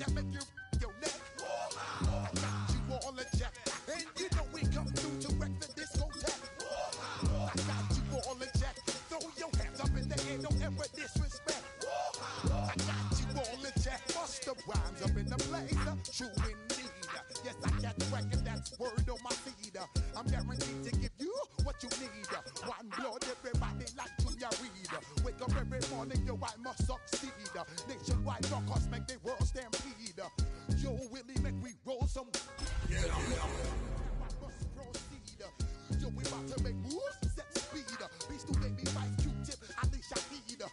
that make you your neck. I got you all in check, and you know we come through to wreck the discotheque. I got you all in check. Throw your hands up in the air, don't ever disrespect. I got you all in check. Bust the rhymes up in the blazer, true indeed. Yes, I got the record, that's word on my feed. I'm guaranteed to give you what you need. One blood, everybody like Junior Reed. Wake up every morning, yo, I must succeed. Nationwide knockouts make the world stampede. Yo, Willie, make we roll some. Yeah. I must proceed. Yo, we about to make moves, set speed. Beats to make me fight Q-tip, Ali Shaheed.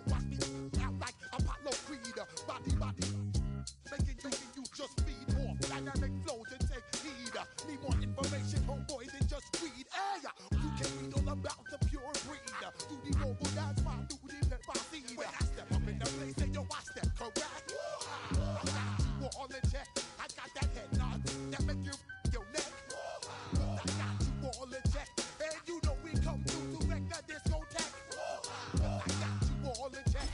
Watch me out like Apollo Creed. Body, making you just feed more dynamic flows and take heed. Need more information, homeboy, than just read. Hey, you can read all about the pure breed. Do the noble dance, my do the pepper seed. When I step up in the place, say yo, I step correct. I got you all in check. I got that head nod that make you your neck. I got you all in check, and you know we come through to wreck the discotheque. I got you all in check.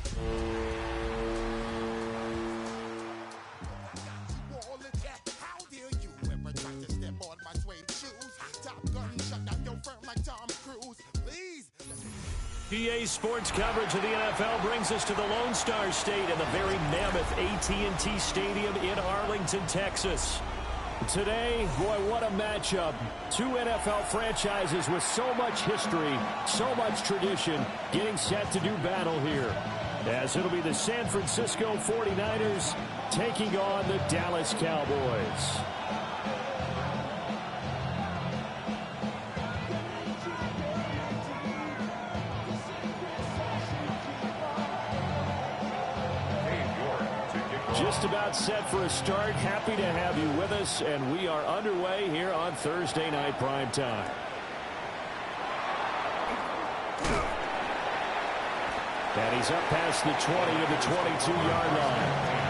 How dare you ever try to step on my suede shoes? Top Gun shut down your firm like Tom Cruise. Please. PA Sports coverage of the NFL brings us to the Lone Star State and the very mammoth AT&T Stadium in Arlington, Texas. Today, boy, what a matchup. Two NFL franchises with so much history, so much tradition, getting set to do battle here. As it'll be the San Francisco 49ers taking on the Dallas Cowboys. Just about set for a start. Happy to have you with us, and we are underway here on Thursday Night Prime Time. And he's up past the 20 to the 22-yard line.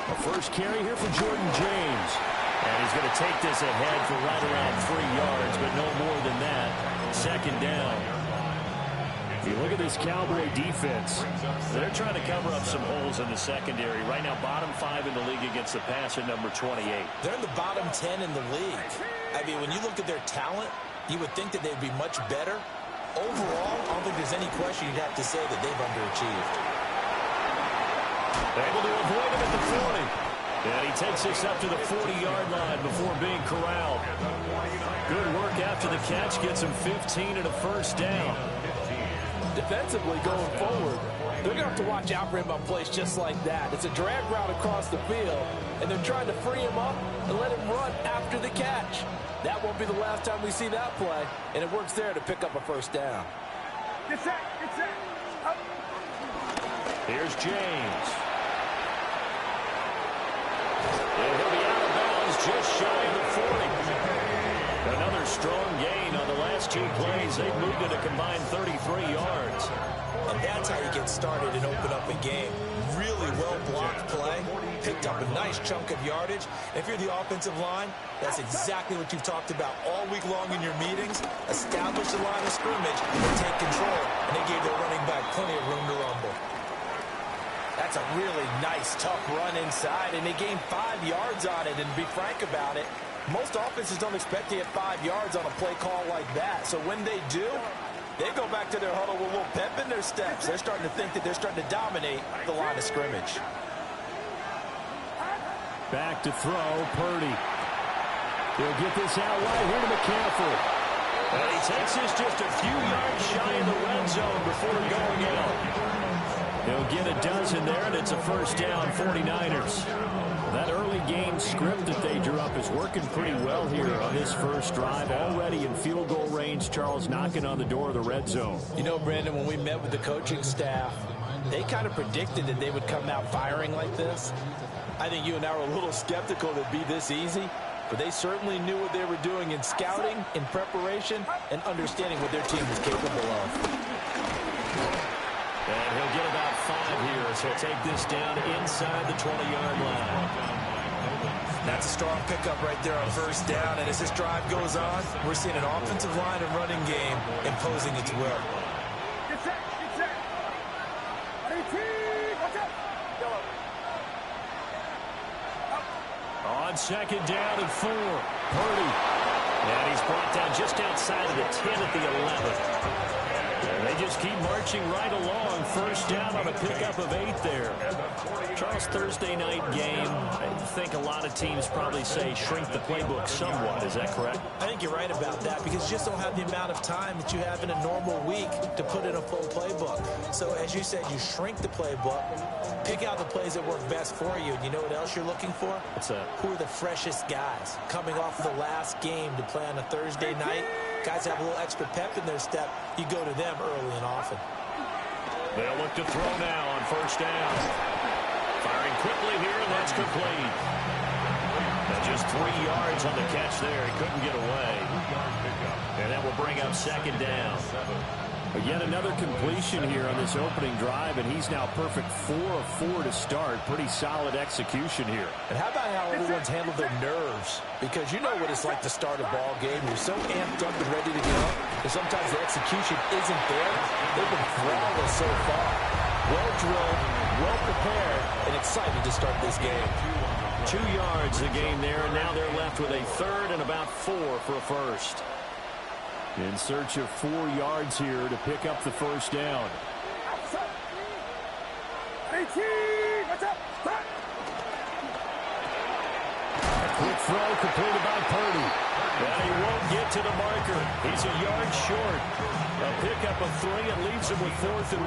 A first carry here for Jordan James. And he's going to take this ahead for right around 3 yards, but no more than that. Second down. If you look at this Cowboy defense, they're trying to cover up some holes in the secondary. Right now, bottom 5 in the league against the pass at number 28. They're in the bottom 10 in the league. I mean, when you look at their talent, you would think that they'd be much better. Overall, I don't think there's any question you'd have to say that they've underachieved. Able to avoid him at the 40. And he takes this up to the 40-yard line before being corralled. Good work after the catch. Gets him 15 and a first down. Defensively going forward, they're going to have to watch out for him on plays just like that. It's a drag route across the field, and they're trying to free him up and let him run after the catch. That won't be the last time we see that play, and it works there to pick up a first down. Get set, up. Here's James. And he'll be out of bounds just shy of the 40. Another strong gain on the last 2 plays. They've moved it a combined 33 yards. And that's how you get started and open up a game. Really well-blocked play. Picked up a nice chunk of yardage. If you're the offensive line, that's exactly what you've talked about all week long in your meetings. Establish the line of scrimmage and take control. And they gave their running back plenty of room to rumble. That's a really nice, tough run inside, and they gained 5 yards on it. And to be frank about it, most offenses don't expect to get 5 yards on a play call like that. So when they do, they go back to their huddle with a little pep in their steps. They're starting to think that they're starting to dominate the line of scrimmage. Back to throw, Purdy. He'll get this out right here to McCaffrey. And he takes this just a few yards shy of the red zone before going out. He'll get a dozen there, and it's a first down, 49ers. That early game script that they drew up is working pretty well here on this first drive. Already in field goal range, Charles knocking on the door of the red zone. You know, Brandon, when we met with the coaching staff, they kind of predicted that they would come out firing like this. I think you and I were a little skeptical that it'd be this easy, but they certainly knew what they were doing in scouting, in preparation, and understanding what their team was capable of. And he'll get about 5 here as he'll take this down inside the 20-yard line. That's a strong pickup right there on first down, and as this drive goes on, we're seeing an offensive line and running game imposing its will. Get set, get set. Watch out. On second down and 4, Purdy. And he's brought down just outside of the 10 at the 11. And they just keep marching right along. First down on a pickup of 8 there. Charles, Thursday night game, I think a lot of teams probably say shrink the playbook somewhat. Is that correct? I think you're right about that because you just don't have the amount of time that you have in a normal week to put in a full playbook. So as you said, you shrink the playbook, pick out the plays that work best for you. And you know what else you're looking for? What's that? Who are the freshest guys coming off of the last game to play on a Thursday night? Guys have a little extra pep in their step. You go to them early and often. They'll look to throw now on first down. Firing quickly here, and that's complete. And just 3 yards on the catch there. He couldn't get away. And that will bring up second down. But yet another completion here on this opening drive, and he's now perfect 4 of 4 to start. Pretty solid execution here. And how about how everyone's handled their nerves? Because you know what it's like to start a ball game. You're so amped up and ready to go, and sometimes the execution isn't there. They've been flawless so far. Well drilled, well prepared, and excited to start this game. 2 yards the game there, and now they're left with a third and about 4 for a first. In search of 4 yards here to pick up the first down. Watch out. Quick throw completed by Purdy. And he won't get to the marker. He's a yard short. A pickup of 3 and leaves him with 4th and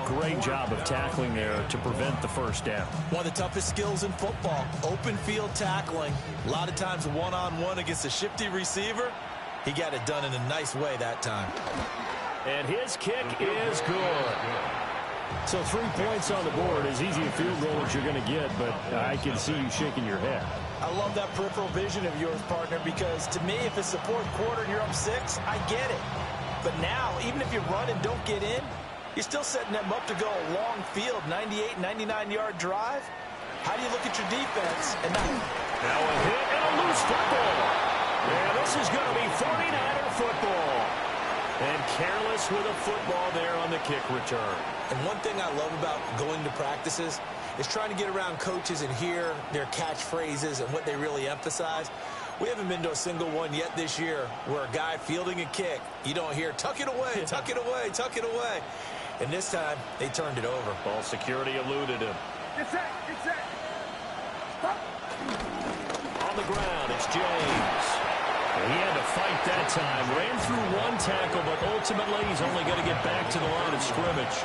1. Great job of tackling there to prevent the first down. One of the toughest skills in football, open field tackling. A lot of times one-on-one against a shifty receiver. He got it done in a nice way that time. And his kick is good. So 3 points on the board, as easy a field goal as you're going to get, but I can see you shaking your head. I love that peripheral vision of yours, partner, because to me, if it's the 4th quarter and you're up 6, I get it. But now, even if you run and don't get in, you're still setting them up to go a long field, 98, 99-yard drive. How do you look at your defense? And now a hit and a loose football. And this is going to be 49er football. And careless with a football there on the kick return. And one thing I love about going to practices is trying to get around coaches and hear their catchphrases and what they really emphasize. We haven't been to a single one yet this year where a guy fielding a kick, you don't hear, tuck it away, tuck it away, tuck it away. And this time, they turned it over. Ball security eluded him. Get set, get set. On the ground, it's James. And he had to fight that time. Ran through 1 tackle, but ultimately he's only going to get back to the line of scrimmage.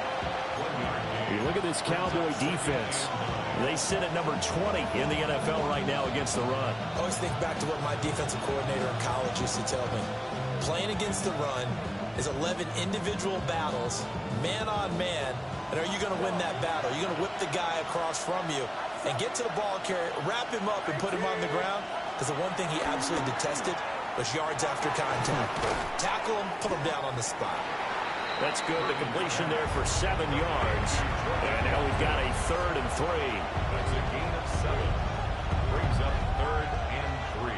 You look at this Cowboy defense. They sit at number 20 in the NFL right now against the run. I always think back to what my defensive coordinator in college used to tell me. Playing against the run is 11 individual battles, man on man, and are you going to win that battle? Are you going to whip the guy across from you and get to the ball carrier, wrap him up, and put him on the ground? Because the one thing he absolutely detested was yards after contact. Tackle him, put him down on the spot. That's good. The completion there for 7 yards. And now we've got a 3rd and 3. That's a gain of 7. Brings up 3rd and 3.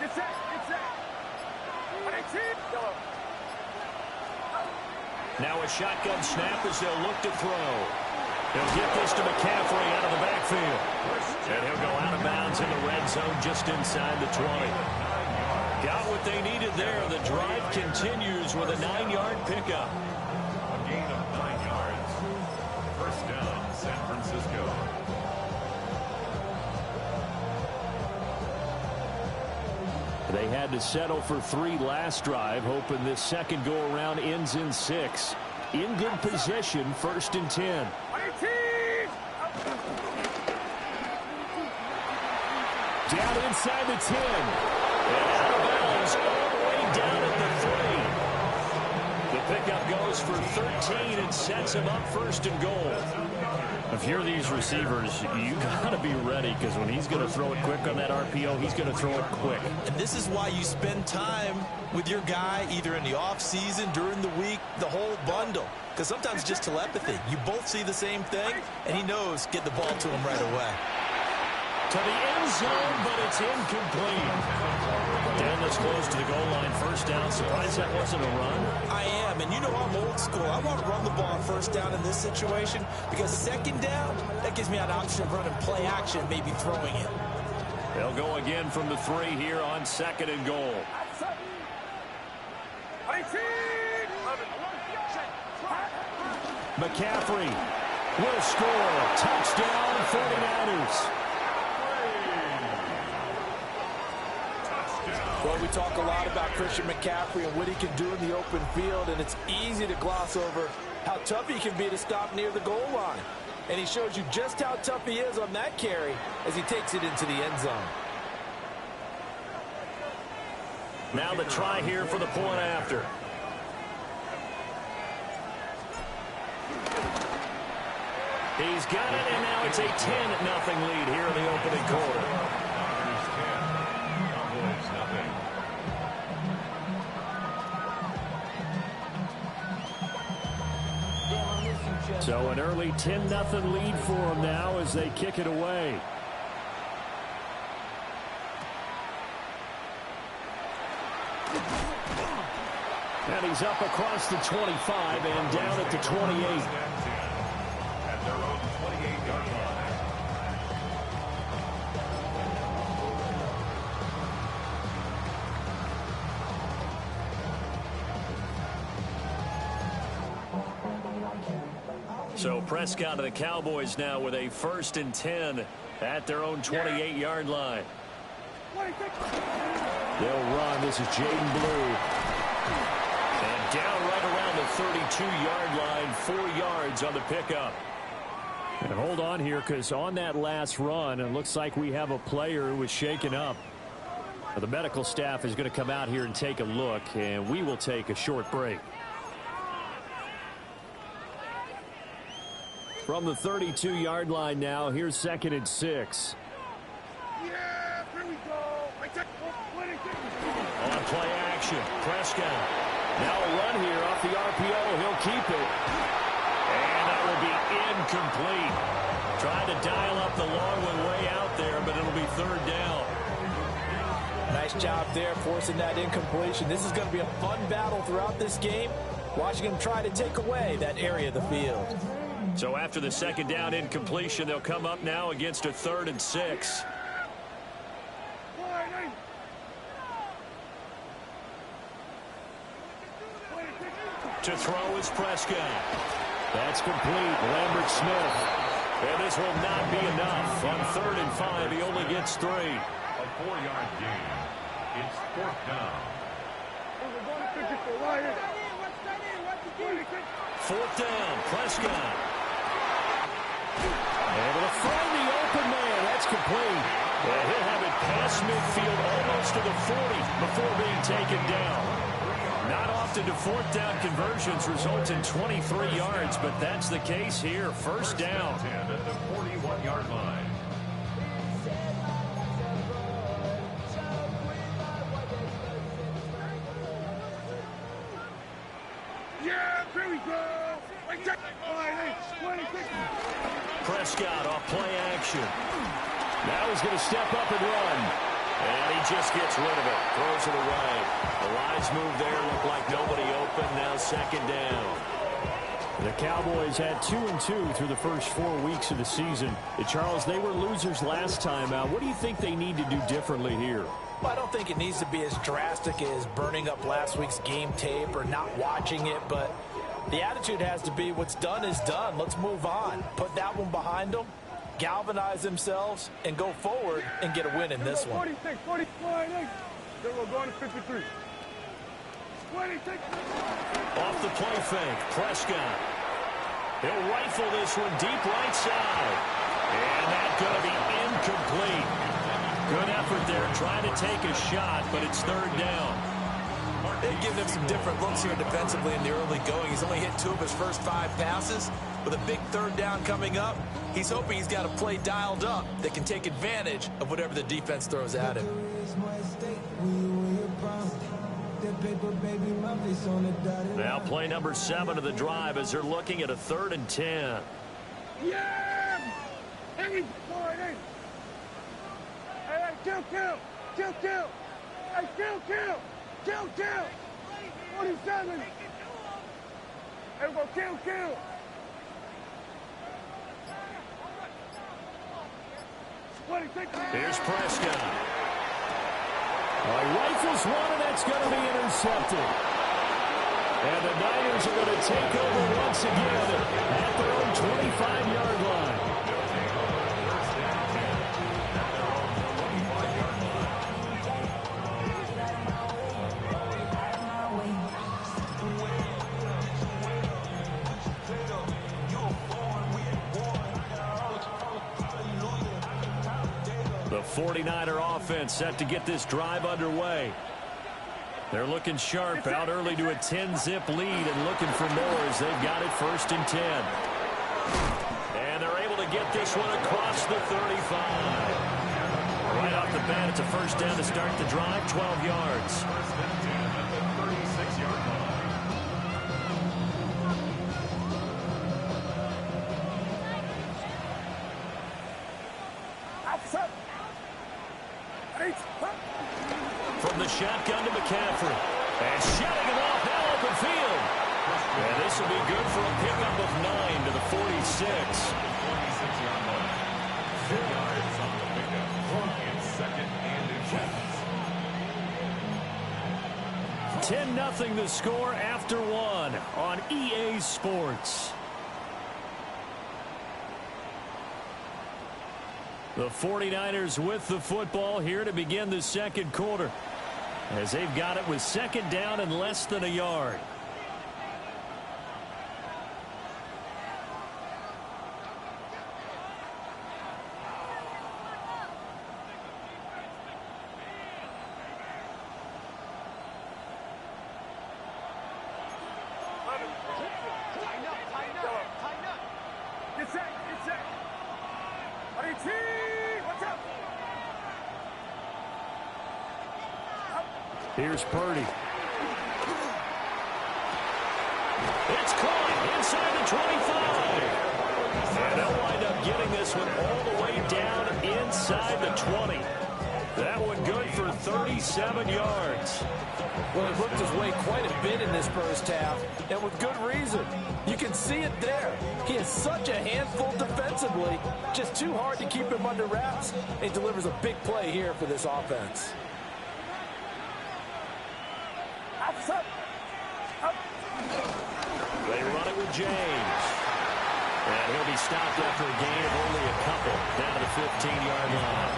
Get set, get set. Now a shotgun snap as they'll look to throw. They'll get this to McCaffrey out of the backfield. And he'll go out of bounds in the red zone just inside the 20. Got what they needed there. The drive continues with a 9-yard pickup. A gain of 9 yards. First down, San Francisco. They had to settle for 3 last drive, hoping this second go-around ends in 6. In good position, 1st and 10. Down inside the 10. And out of bounds all the way down at the 3. The pickup goes for 13 and sets him up 1st and goal. If you're these receivers, you got to be ready, because when he's going to throw it quick on that RPO, he's going to throw it quick. And this is why you spend time with your guy either in the offseason, during the week, the whole bundle. Because sometimes it's just telepathy. You both see the same thing, and he knows get the ball to him right away. To the end zone, but it's incomplete. Down this close to the goal line, 1st down. Surprised that wasn't a run? I am, and you know I'm old school. I want to run the ball on 1st down in this situation, because 2nd down, that gives me an option of running play action, maybe throwing it. They'll go again from the 3 here on 2nd and goal. McCaffrey will score. Touchdown, 49ers. Well, we talk a lot about Christian McCaffrey and what he can do in the open field, and it's easy to gloss over how tough he can be to stop near the goal line. And he shows you just how tough he is on that carry as he takes it into the end zone. Now the try here for the point after. He's got it, and now it's a 10-0 lead here in the opening quarter. So an early 10-0 lead for them now as they kick it away. And he's up across the 25 and down at the 28. At their own 28-yard line. So Prescott of the Cowboys now with a 1st and 10 at their own 28-yard line. They'll run. This is Jaden Blue. And down right around the 32-yard line, 4 yards on the pickup. And hold on here, because on that last run, it looks like we have a player who was shaken up. The medical staff is going to come out here and take a look, and we will take a short break. From the 32-yard line now, here's 2nd and 6. Yeah, here we go. On play action, Prescott. Now a run here off the RPO. He'll keep it. And that will be incomplete. Trying to dial up the long one way out there, but it'll be 3rd down. Nice job there, forcing that incompletion. This is going to be a fun battle throughout this game, watching him try to take away that area of the field. So after the 2nd down incompletion, they'll come up now against a 3rd and 6. To throw is Prescott. That's complete. Lambert Smith. And this will not be enough. On 3rd and 5, he only gets 3. A 4-yard gain. It's 4th down. 4th down, Prescott. Able to find the open man. That's complete. Well, he'll have it past midfield almost to the 40 before being taken down. Not often do 4th down conversions result in 23 yards, but that's the case here. 1st down. 10 at the 41-yard line. Yeah, here we go. Prescott off play action. Now he's going to step up and run. And he just gets rid of it. Throws it away. The wise move there. Looked like nobody open. Now 2nd down. The Cowboys had 2-2 through the first 4 weeks of the season. Charles, they were losers last time out. What do you think they need to do differently here? Well, I don't think it needs to be as drastic as burning up last week's game tape or not watching it, but the attitude has to be what's done is done. Let's move on. Put that one behind them, galvanize themselves, and go forward and get a win in this one. Then we're going to 53. 26. Off the play fake, Prescott. He'll rifle this one deep right side. And that's going to be incomplete. Good effort there, trying to take a shot, but it's third down. They've given him some different looks here defensively in the early going. He's only hit 2 of his first 5 passes. With a big third down coming up, he's hoping he's got a play dialed up that can take advantage of whatever the defense throws at him. Now play number 7 of the drive as they're looking at a 3rd and 10. Yeah! Hey, boy, hey! Hey, kill! Hey, kill! 47! Hey, we're gonna kill! Here's Prescott. Rifles one, and that's going to be intercepted. And the Niners are going to take over once again at their own 25-yard line. The 49er offense set to get this drive underway. They're looking sharp, out early to a 10-zip lead and looking for more as they've got it 1st and 10. And they're able to get this one across the 35. Right off the bat, it's a 1st down to start the drive, 12 yards. 36-yard line. From the shotgun to McCaffrey. And shutting him off now open field. And this will be good for a pickup of 9 to the 46. 46-yard line. 2 yards on the pickup. And 2nd and 10. 10-0 the score after 1 on EA Sports. The 49ers with the football here to begin the 2nd quarter, as they've got it with 2nd down and less than a yard. Here's Purdy. It's caught inside the 25. And they'll wind up getting this one all the way down inside the 20. That one good for 37 yards. Well, he worked his way quite a bit in this first half, and with good reason. You can see it there. He is such a handful defensively, just too hard to keep him under wraps, and he delivers a big play here for this offense. They run it with James. And he'll be stopped after a gain of only a couple down to the 15-yard line.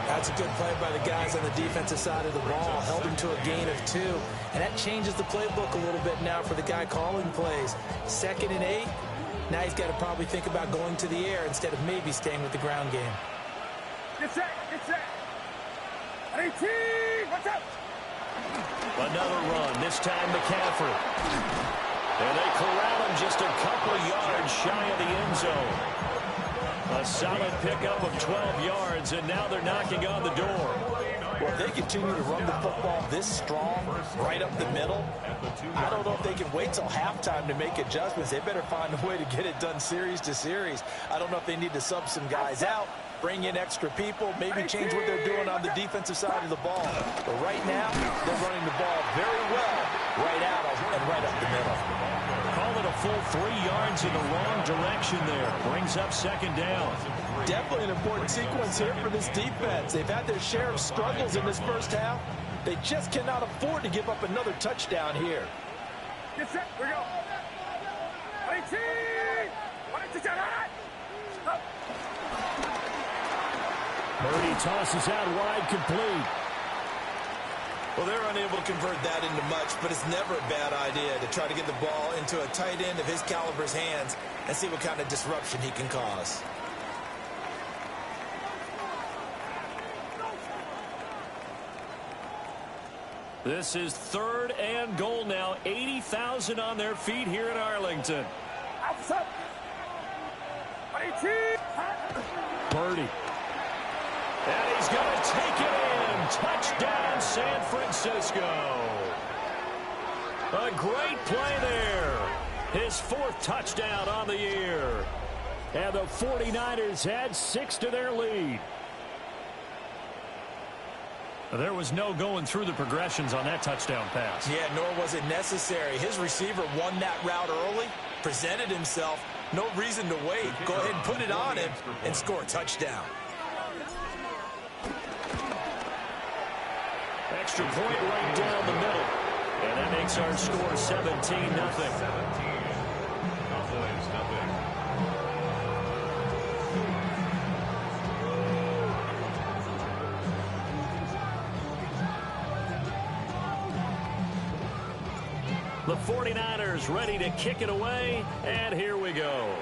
That's a good play by the guys on the defensive side of the ball. Held him to a gain of 2. And that changes the playbook a little bit now for the guy calling plays. 2nd and 8. Now he's got to probably think about going to the air instead of maybe staying with the ground game. Get set. 18, what's up? Another run, this time McCaffrey. And they corral him just a couple of yards shy of the end zone. A solid pickup of 12 yards, and now they're knocking on the door. Well, if they continue to run the football this strong, right up the middle, I don't know if they can wait till halftime to make adjustments. They better find a way to get it done series to series. I don't know if they need to sub some guys out, bring in extra people, maybe change what they're doing on the defensive side of the ball. But right now, they're running the ball very well right out and right up the middle. Call it a full 3 yards in the wrong direction there. Brings up 2nd down. Definitely an important sequence here for this defense. They've had their share of struggles in this first half. They just cannot afford to give up another touchdown here. Get set, we go. 18, Purdy tosses out wide, complete. Well, they're unable to convert that into much, but it's never a bad idea to try to get the ball into a tight end of his caliber's hands and see what kind of disruption he can cause. This is 3rd and goal now. 80,000 on their feet here in Arlington. Purdy. And he's going to take it in. Touchdown, San Francisco. A great play there. His 4th touchdown on the year. And the 49ers add 6 to their lead. There was no going through the progressions on that touchdown pass. Yeah, nor was it necessary. His receiver won that route early, presented himself. No reason to wait. Go ahead and put it on him and score a touchdown. Extra point right down the middle. And that makes our score 17-0. 17. Cowboys, nothing. The 49ers ready to kick it away, and here we go.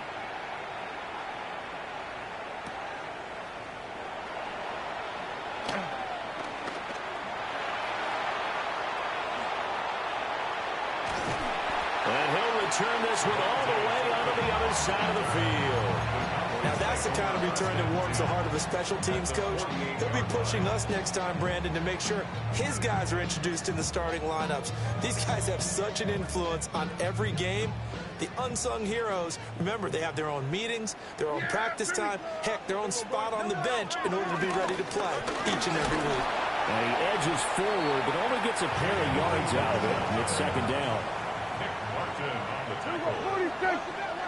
And he'll return this one all the way onto the other side of the field. Now that's the kind of return that warms the heart of a special teams coach. He'll be pushing us next time, Brandon, to make sure his guys are introduced in the starting lineups. These guys have such an influence on every game. The unsung heroes, remember, they have their own meetings, their own practice time, heck, their own spot on the bench in order to be ready to play each and every week. And he edges forward, but only gets a pair of yards out of it, and it's 2nd down. Nick Martin on the tackle.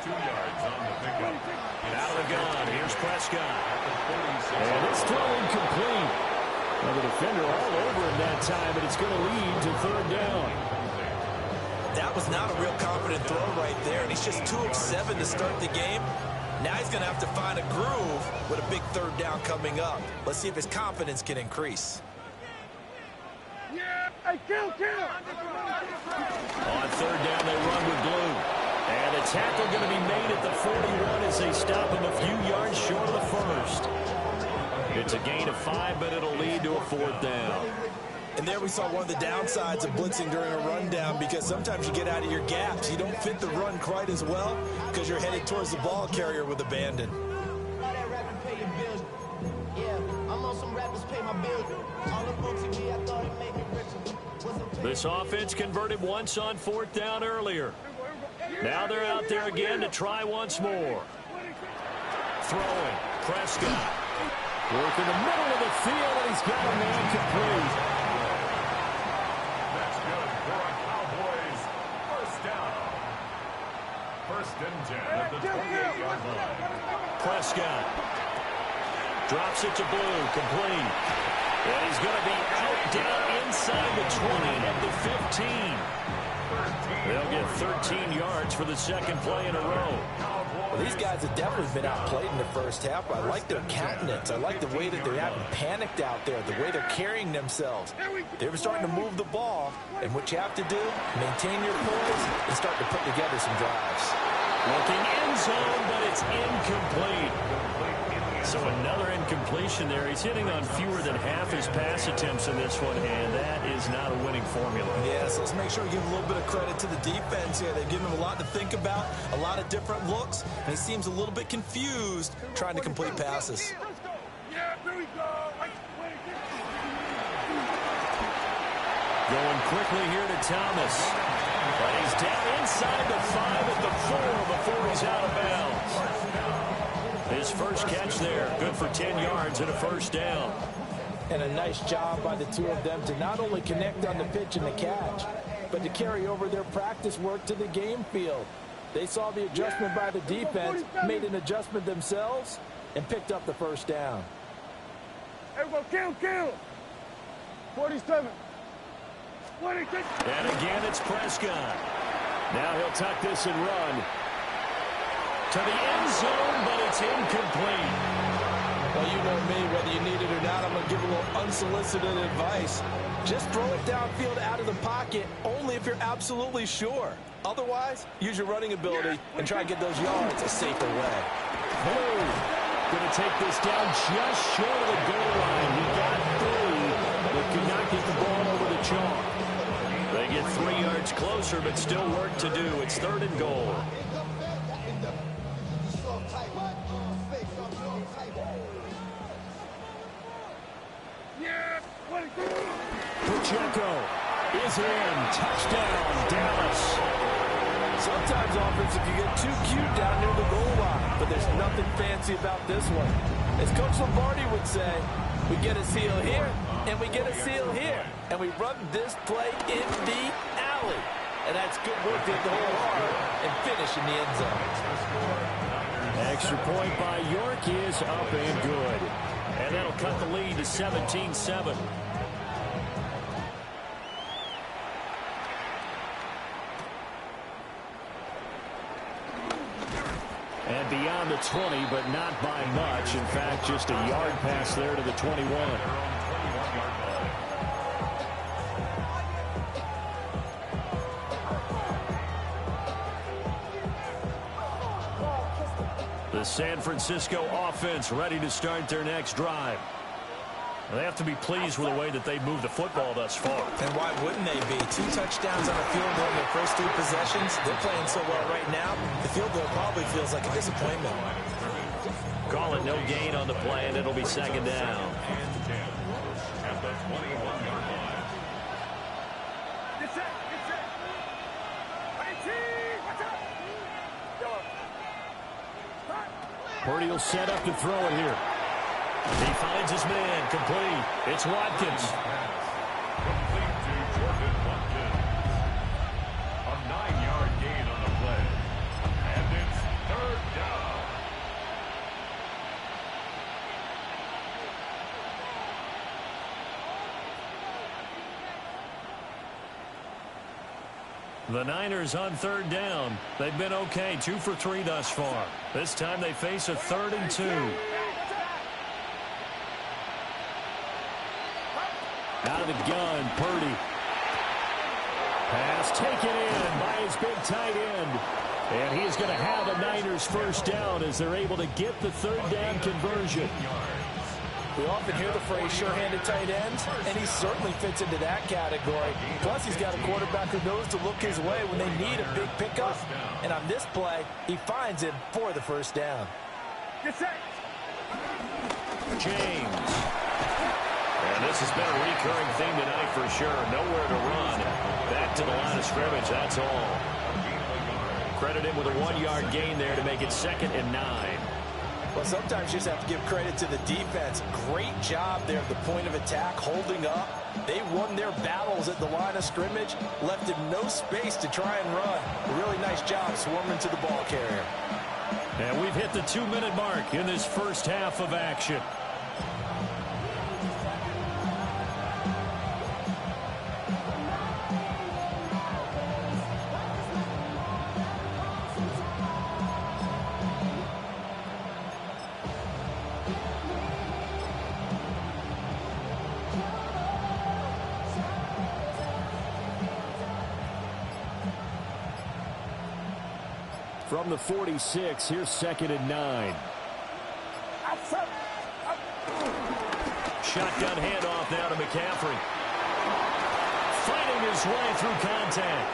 2 yards on the pickup. Out of the gun, here's Prescott. And it's throw incomplete. Well, the defender all over him that time, but it's going to lead to 3rd down. That was not a real confident throw right there, and he's just 2 of 7 to start the game. Now he's going to have to find a groove with a big 3rd down coming up. Let's see if his confidence can increase. Hey, kill! On 3rd down, they run with glue. And a tackle going to be made at the 41 as they stop him a few yards short of the 1st. It's a gain of 5, but it'll lead to a 4th down. And there we saw one of the downsides of blitzing during a rundown, because sometimes you get out of your gaps. You don't fit the run quite as well because you're headed towards the ball carrier with abandon. This offense converted once on 4th down earlier. Now they're out there again to try once more. Throwing. Prescott. Work in the middle of the field, and he's got a man complete. That's good for a Cowboys 1st down. 1st and 10 at the 28-yard line. Prescott drops it to Blue, complete. And he's going to be out down inside the 20 at the 15. They'll get 13 yards for the 2nd play in a row. Well, these guys have definitely been outplayed in the 1st half. I like their countenance. I like the way that they haven't panicked out there, the way they're carrying themselves. They were starting to move the ball, and what you have to do, maintain your poise and start to put together some drives. Looking end zone, but it's incomplete. So another incompletion there. He's hitting on fewer than half his pass attempts in this one, and that is not a winning formula. Yes, let's make sure we give a little bit of credit to the defense here. They've given him a lot to think about, a lot of different looks, and he seems a little bit confused trying to complete passes. Going quickly here to Thomas. But he's down inside the 5 at the 4 before he's out of bounds. His first catch there, good for 10 yards and a 1st down. And a nice job by the 2 of them to not only connect on the pitch and the catch, but to carry over their practice work to the game field. They saw the adjustment by the defense, made an adjustment themselves, and picked up the 1st down. Everybody, kill! 47. And again, it's Prescott. Now he'll tuck this and run to the end zone, but it's incomplete. Well, you know me, whether you need it or not, I'm going to give a little unsolicited advice. Just throw it downfield out of the pocket, only if you're absolutely sure. Otherwise, use your running ability and try to get those yards a safer way. Going to take this down just short of the goal line. He got 3, but could not get the ball over the chalk. They get 3 yards closer, but still work to do. It's 3rd and goal. Pacheco is in. Touchdown, Dallas. Sometimes offense, if you get too cute down near the goal line, but there's nothing fancy about this one. As Coach Lombardi would say, we get a seal here, and we get a seal here, and we run this play in the alley. And that's good work to hit the hole hard and finish in the end zone. Extra point by York is up and good. And that'll cut the lead to 17-7. And beyond the 20, but not by much. In fact, just a yard pass there to the 21. The San Francisco offense ready to start their next drive. They have to be pleased with the way that they've moved the football thus far. And why wouldn't they be? 2 touchdowns on a field goal in their first 3 possessions. They're playing so well right now, the field goal probably feels like a disappointment. Call it no gain on the play, and it'll be 2nd down. At the 21-yard line. Get set, get set. Purdy will set up to throw it here. He finds his man, complete. It's Watkins. Complete to Jordan Watkins. A 9-yard gain on the play. And it's 3rd down. The Niners on 3rd down. They've been okay, 2 for 3 thus far. This time they face a 3rd and 2. Out of the gun, Purdy. Pass taken in by his big tight end. And he's going to have a Niners first down as they're able to get the 3rd down conversion. We often hear the phrase sure-handed tight ends, and he certainly fits into that category. Plus, he's got a quarterback who knows to look his way when they need a big pickup. And on this play, he finds him for the first down. Get set. James. And this has been a recurring theme tonight for sure. Nowhere to run. Back to the line of scrimmage, that's all. Credit him with a 1-yard gain there to make it 2nd and 9. Well, sometimes you just have to give credit to the defense. Great job there at the point of attack, holding up. They won their battles at the line of scrimmage, left him no space to try and run. A really nice job swarming to the ball carrier. And we've hit the 2-minute mark in this first half of action. From the 46, here's 2nd and 9. Shotgun handoff now to McCaffrey. Fighting his way through contact.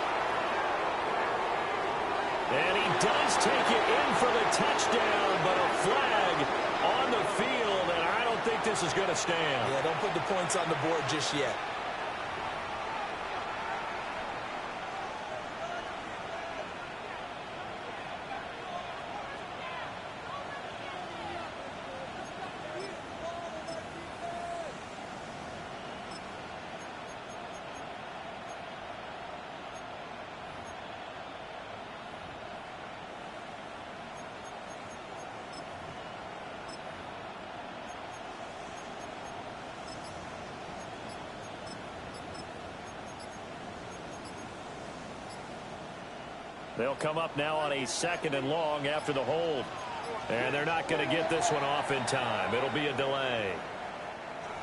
And he does take it in for the touchdown, but a flag on the field, and I don't think this is going to stand. Yeah, don't put the points on the board just yet. They'll come up now on a 2nd and long after the hold. And they're not going to get this one off in time. It'll be a delay.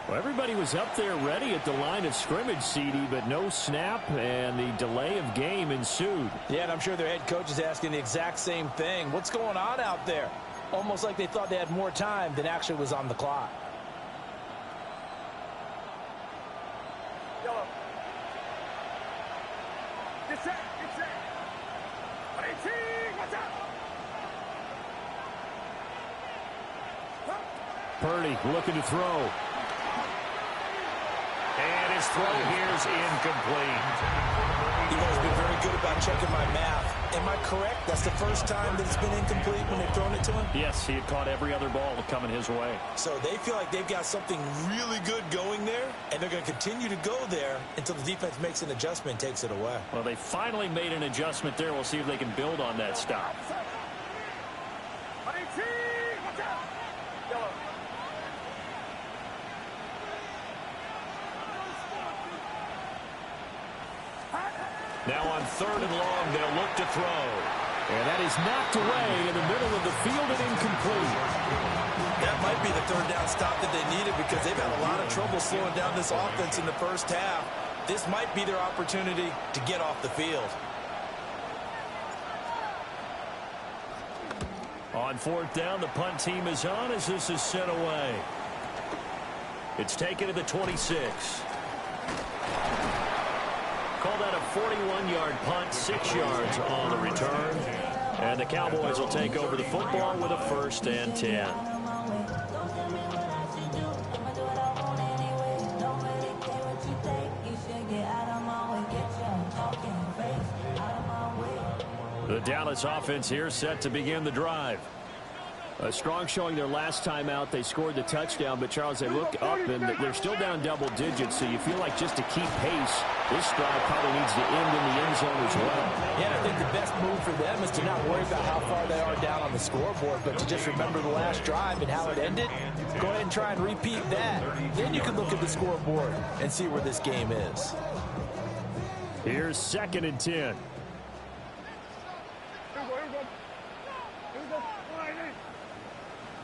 Well, everybody was up there ready at the line of scrimmage, CD, but no snap, and the delay of game ensued. Yeah, and I'm sure their head coach is asking the exact same thing. What's going on out there? Almost like they thought they had more time than actually was on the clock. Yellow. Get set. Get set. 18. Watch out. Purdy looking to throw. And his throw here is incomplete. You've always been very good about checking my math. Am I correct? That's the first time that it's been incomplete when they've thrown it to him? Yes, he had caught every other ball coming his way. So they feel like they've got something really good going there, and they're going to continue to go there until the defense makes an adjustment and takes it away. Well, they finally made an adjustment there. We'll see if they can build on that stop. 18. Watch out. Yellow. Now on 3rd and long, they'll look to throw. And that is knocked away in the middle of the field and incomplete. That might be the 3rd down stop that they needed because they've had a lot of trouble slowing down this offense in the first half. This might be their opportunity to get off the field. On 4th down, the punt team is on as this is sent away. It's taken to the 26. Called out a 41-yard punt, 6 yards on the return. And the Cowboys will take over the football with a 1st and 10. The Dallas offense here set to begin the drive. A strong showing their last time out. They scored the touchdown, but Charles, they look up and they're still down double digits, so you feel like just to keep pace, this drive probably needs to end in the end zone as well. Yeah, I think the best move for them is to not worry about how far they are down on the scoreboard, but to just remember the last drive and how it ended. Go ahead and try and repeat that. Then you can look at the scoreboard and see where this game is. Here's 2nd and 10. Here we go. Here we go. Here we go.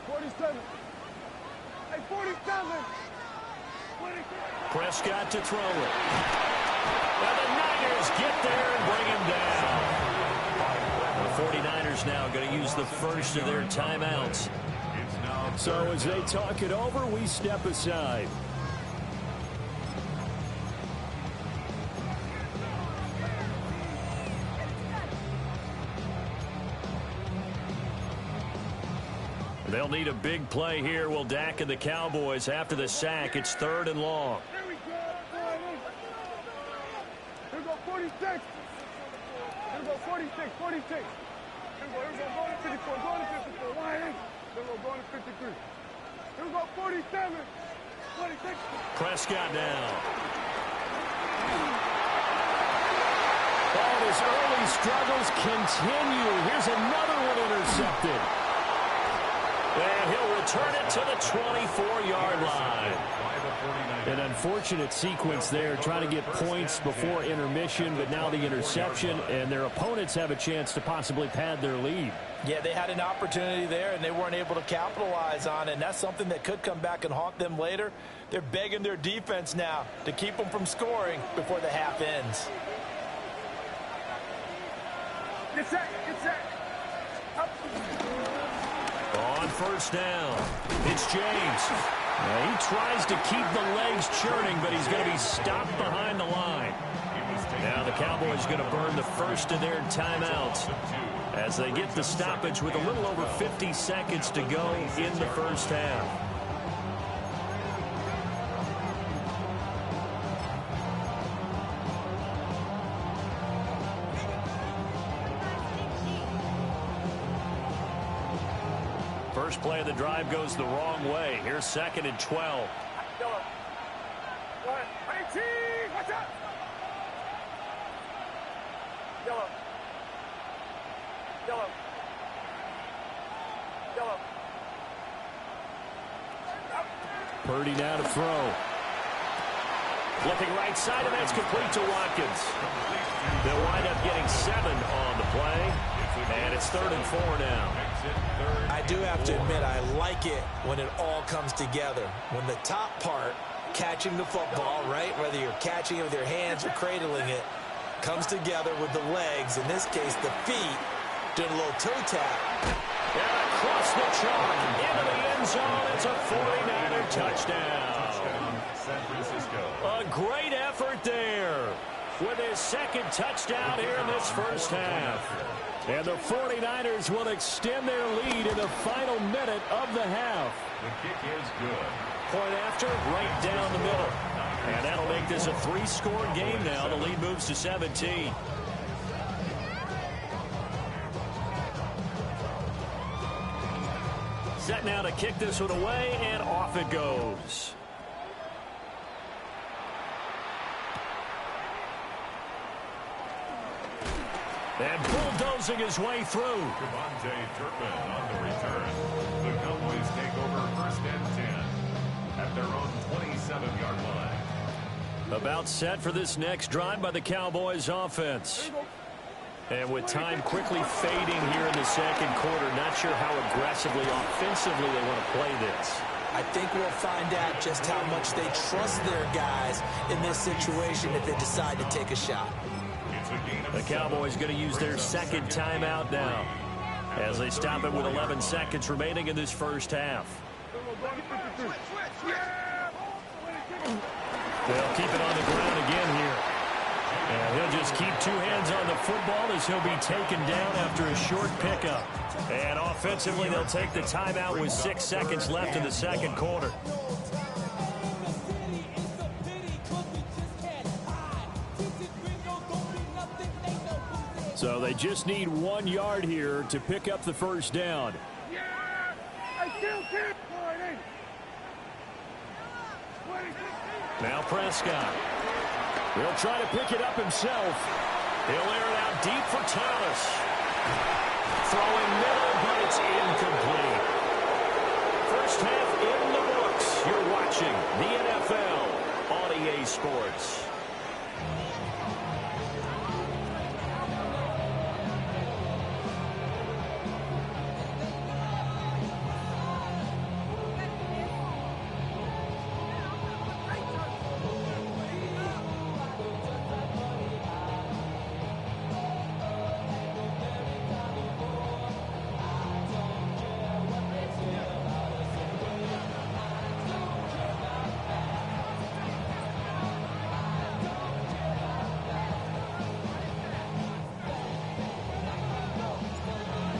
47. Hey, 47. 27. Prescott to throw it. And the Niners get there and bring him down. The 49ers now going to use the first of their timeouts. So as they talk it over, we step aside. They'll need a big play here. Will Dak and the Cowboys after the sack. It's 3rd and long. Here we go. Here we go. 46. Here we go. 46. 46. Here we go. Here we go. Going to 54. Going to 54. Wide eight. Here we go. Going to 53. Here we go. 47. 26. Prescott down. All his early struggles continue. Here's another one intercepted. And he'll return it to the 24-yard line. An unfortunate sequence there, trying to get points before intermission, but now the interception, and their opponents have a chance to possibly pad their lead. Yeah, they had an opportunity there, and they weren't able to capitalize on it, and that's something that could come back and haunt them later. They're begging their defense now to keep them from scoring before the half ends. Get set. Get set. Up. On 1st down, it's James. Now he tries to keep the legs churning, but he's going to be stopped behind the line. Now the Cowboys going to burn the first of their timeouts as they get the stoppage with a little over 50 seconds to go in the first half. First play of the drive goes the wrong way. Here's 2nd and 12. Yellow. 18. Watch out. Yellow. Yellow. Yellow. Purdy now to throw. Looking right side, and that's complete to Watkins. They'll wind up getting 7 on the play, and it's 3rd and 4 now. I do have to admit, I like it when it all comes together. When the top part, catching the football, right, whether you're catching it with your hands or cradling it, comes together with the legs, in this case the feet, doing a little toe tap. And across the chalk, into the end zone, it's a 49er touchdown. San Francisco. A great effort there with his 2nd touchdown here in this first half. And the 49ers will extend their lead in the final minute of the half. The kick is good. Point after, right down the middle. And that'll make this a 3-score game now. The lead moves to 17. Set now to kick this one away, and off it goes. And bulldozing his way through. Devontae Turpin on the return. The Cowboys take over 1st and 10 at their own 27-yard line. About set for this next drive by the Cowboys offense. And with time quickly fading here in the 2nd quarter, not sure how aggressively, offensively they want to play this. I think we'll find out just how much they trust their guys in this situation if they decide to take a shot. The Cowboys going to use their 2nd timeout now as they stop it with 11 seconds remaining in this first half. They'll keep it on the ground again here. And he'll just keep 2 hands on the football as he'll be taken down after a short pickup. And offensively, they'll take the timeout with 6 seconds left in the 2nd quarter. So they just need 1 yard here to pick up the first down. Now Prescott. He'll try to pick it up himself. He'll air it out deep for Thomas. Throwing middle, but it's incomplete. First half in the books. You're watching the NFL on EA Sports.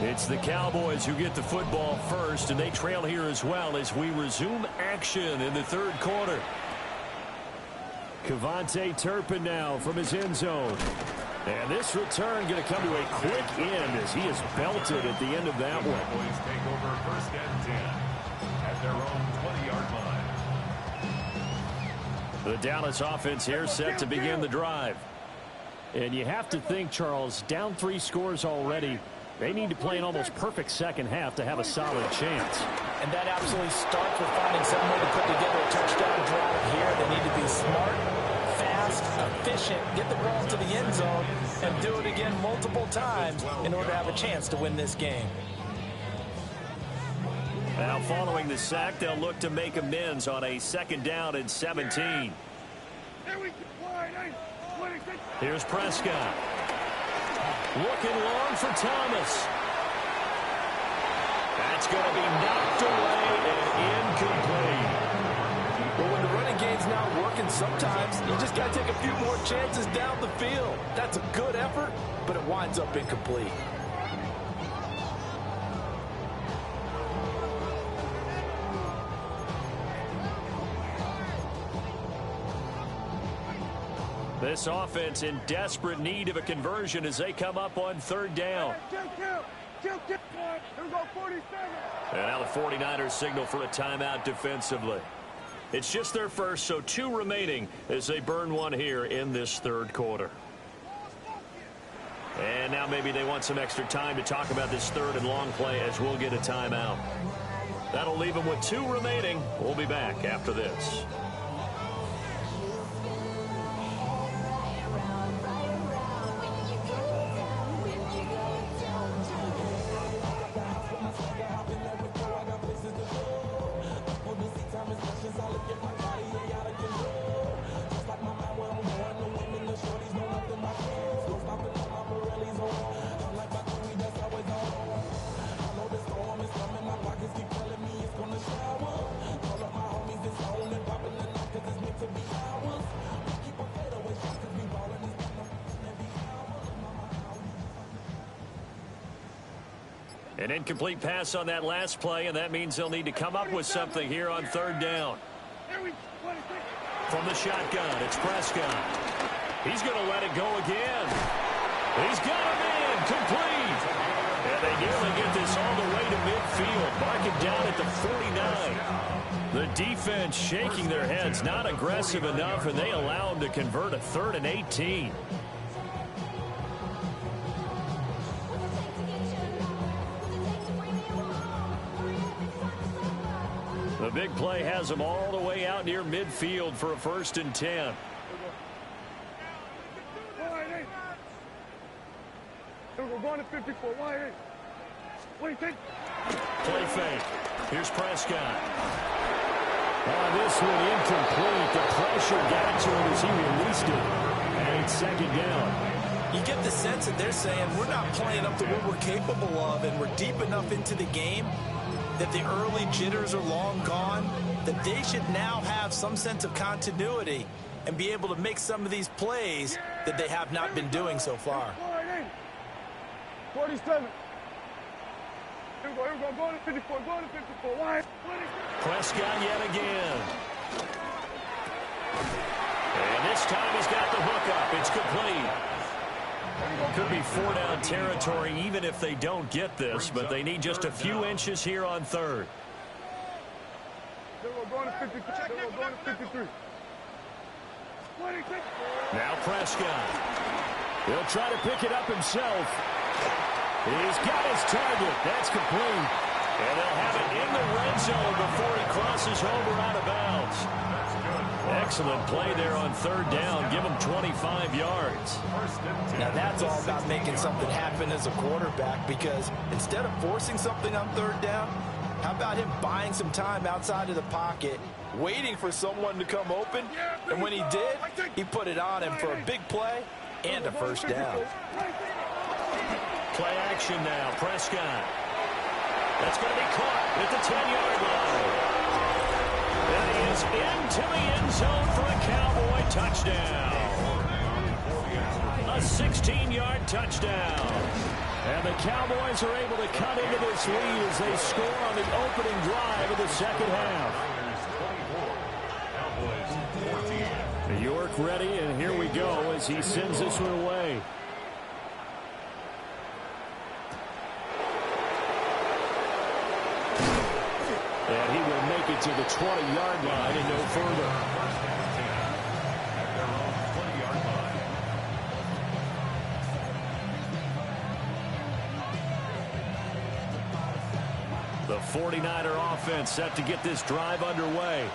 It's the Cowboys who get the football first, and they trail here as well as we resume action in the 3rd quarter. Devontae Turpin now from his end zone. And this return going to come to a quick end as he is belted at the end of that one. Cowboys take over 1st and 10 at their own 20-yard line. The Dallas offense here set to begin the drive. And you have to think, Charles, down 3 scores already. They need to play an almost perfect 2nd half to have a solid chance. And that absolutely starts with finding some way to put together a touchdown drive here. They need to be smart, fast, efficient, get the ball to the end zone, and do it again multiple times in order to have a chance to win this game. Now following the sack, they'll look to make amends on a 2nd down and 17. Here's Prescott. Looking long for Thomas. That's going to be knocked away and incomplete. But when the running game's not working, sometimes you just got to take a few more chances down the field. That's a good effort, but it winds up incomplete. This offense in desperate need of a conversion as they come up on 3rd down. And now the 49ers signal for a timeout defensively. It's just their first, so 2 remaining as they burn 1 here in this 3rd quarter. And now maybe they want some extra time to talk about this 3rd and long play as we'll get a timeout. That'll leave them with 2 remaining. We'll be back after this. An incomplete pass on that last play, and that means they'll need to come up with something here on third down. From the shotgun, it's Prescott. He's going to let it go again. He's got him in, complete. And they nearly get this all the way to midfield. Mark it down at the 49. The defense shaking their heads, not aggressive enough, and they allow them to convert a 3rd and 18. The big play has them all the way out near midfield for a 1st and 10. We're going to 54. What do you think? Play fake. Here's Prescott. This one incomplete. The pressure got to him as he released it. And it's 2nd down. You get the sense that they're saying we're not playing up to what we're capable of, and we're deep enough into the game that the early jitters are long gone, that they should now have some sense of continuity and be able to make some of these plays that they have not been doing so far. 47. Here we go, go to 54, go to 54. Why? Prescott yet again. And this time he's got the hook up. It's complete. Could be 4-down territory even if they don't get this, but they need just a few inches here on 3rd. We're going to 53. We're going to 53. Now Prescott. He'll try to pick it up himself. He's got his target. That's complete. And they'll have it in the red zone before he crosses over out of bounds. Excellent play there on 3rd down. Give him 25 yards. Now that's all about making something happen as a quarterback, because instead of forcing something on 3rd down, how about him buying some time outside of the pocket, waiting for someone to come open, and when he did, he put it on him for a big play and a 1st down. Play action now. Prescott. That's going to be caught at the 10-yard line. And he is into the end zone for a Cowboy touchdown. A 16-yard touchdown. And the Cowboys are able to cut into this lead as they score on the opening drive of the 2nd half. New York ready, and here we go as he sends this one away. And he will make it to the 20-yard line and no further. The 49er offense set to get this drive underway.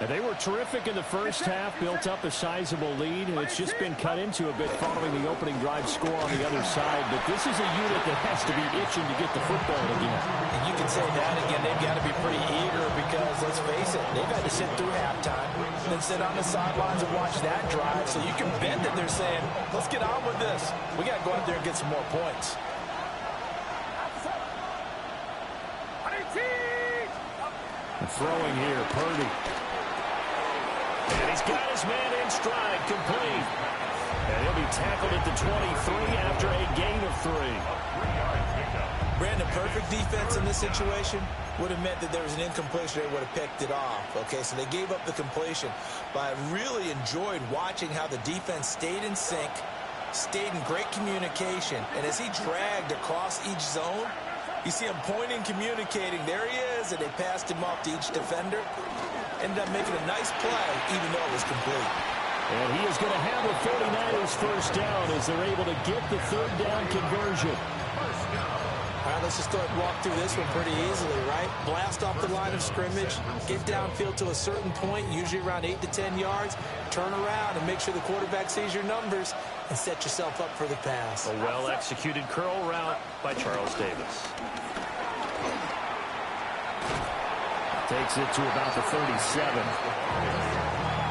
And they were terrific in the first half, built up a sizable lead, and it's just been cut into a bit following the opening drive score on the other side. But this is a unit that has to be itching to get the football again. And you can say that again. They've got to be pretty eager because, let's face it, they've had to sit through halftime, then sit on the sidelines and watch that drive. So you can bet that they're saying, let's get on with this. We got to go out there and get some more points. Throwing here, Purdy. And he's got his man in stride, complete. And he'll be tackled at the 23 after a gain of 3. Brandon, perfect defense in this situation would have meant that there was an incompletion. They would have picked it off. Okay, so they gave up the completion. But I really enjoyed watching how the defense stayed in sync, stayed in great communication. And as he dragged across each zone, you see him pointing, communicating. There he is, and they passed him off to each defender. Ended up making a nice play, even though it was complete. And he is going to have the 49ers 1st down as they're able to get the 3rd down conversion. All right, let's just go ahead and walk through this one pretty easily, right? Blast off the line of scrimmage, get downfield to a certain point, usually around 8 to 10 yards, turn around and make sure the quarterback sees your numbers and set yourself up for the pass. A well-executed curl route by Charles Davis. Takes it to about the 37.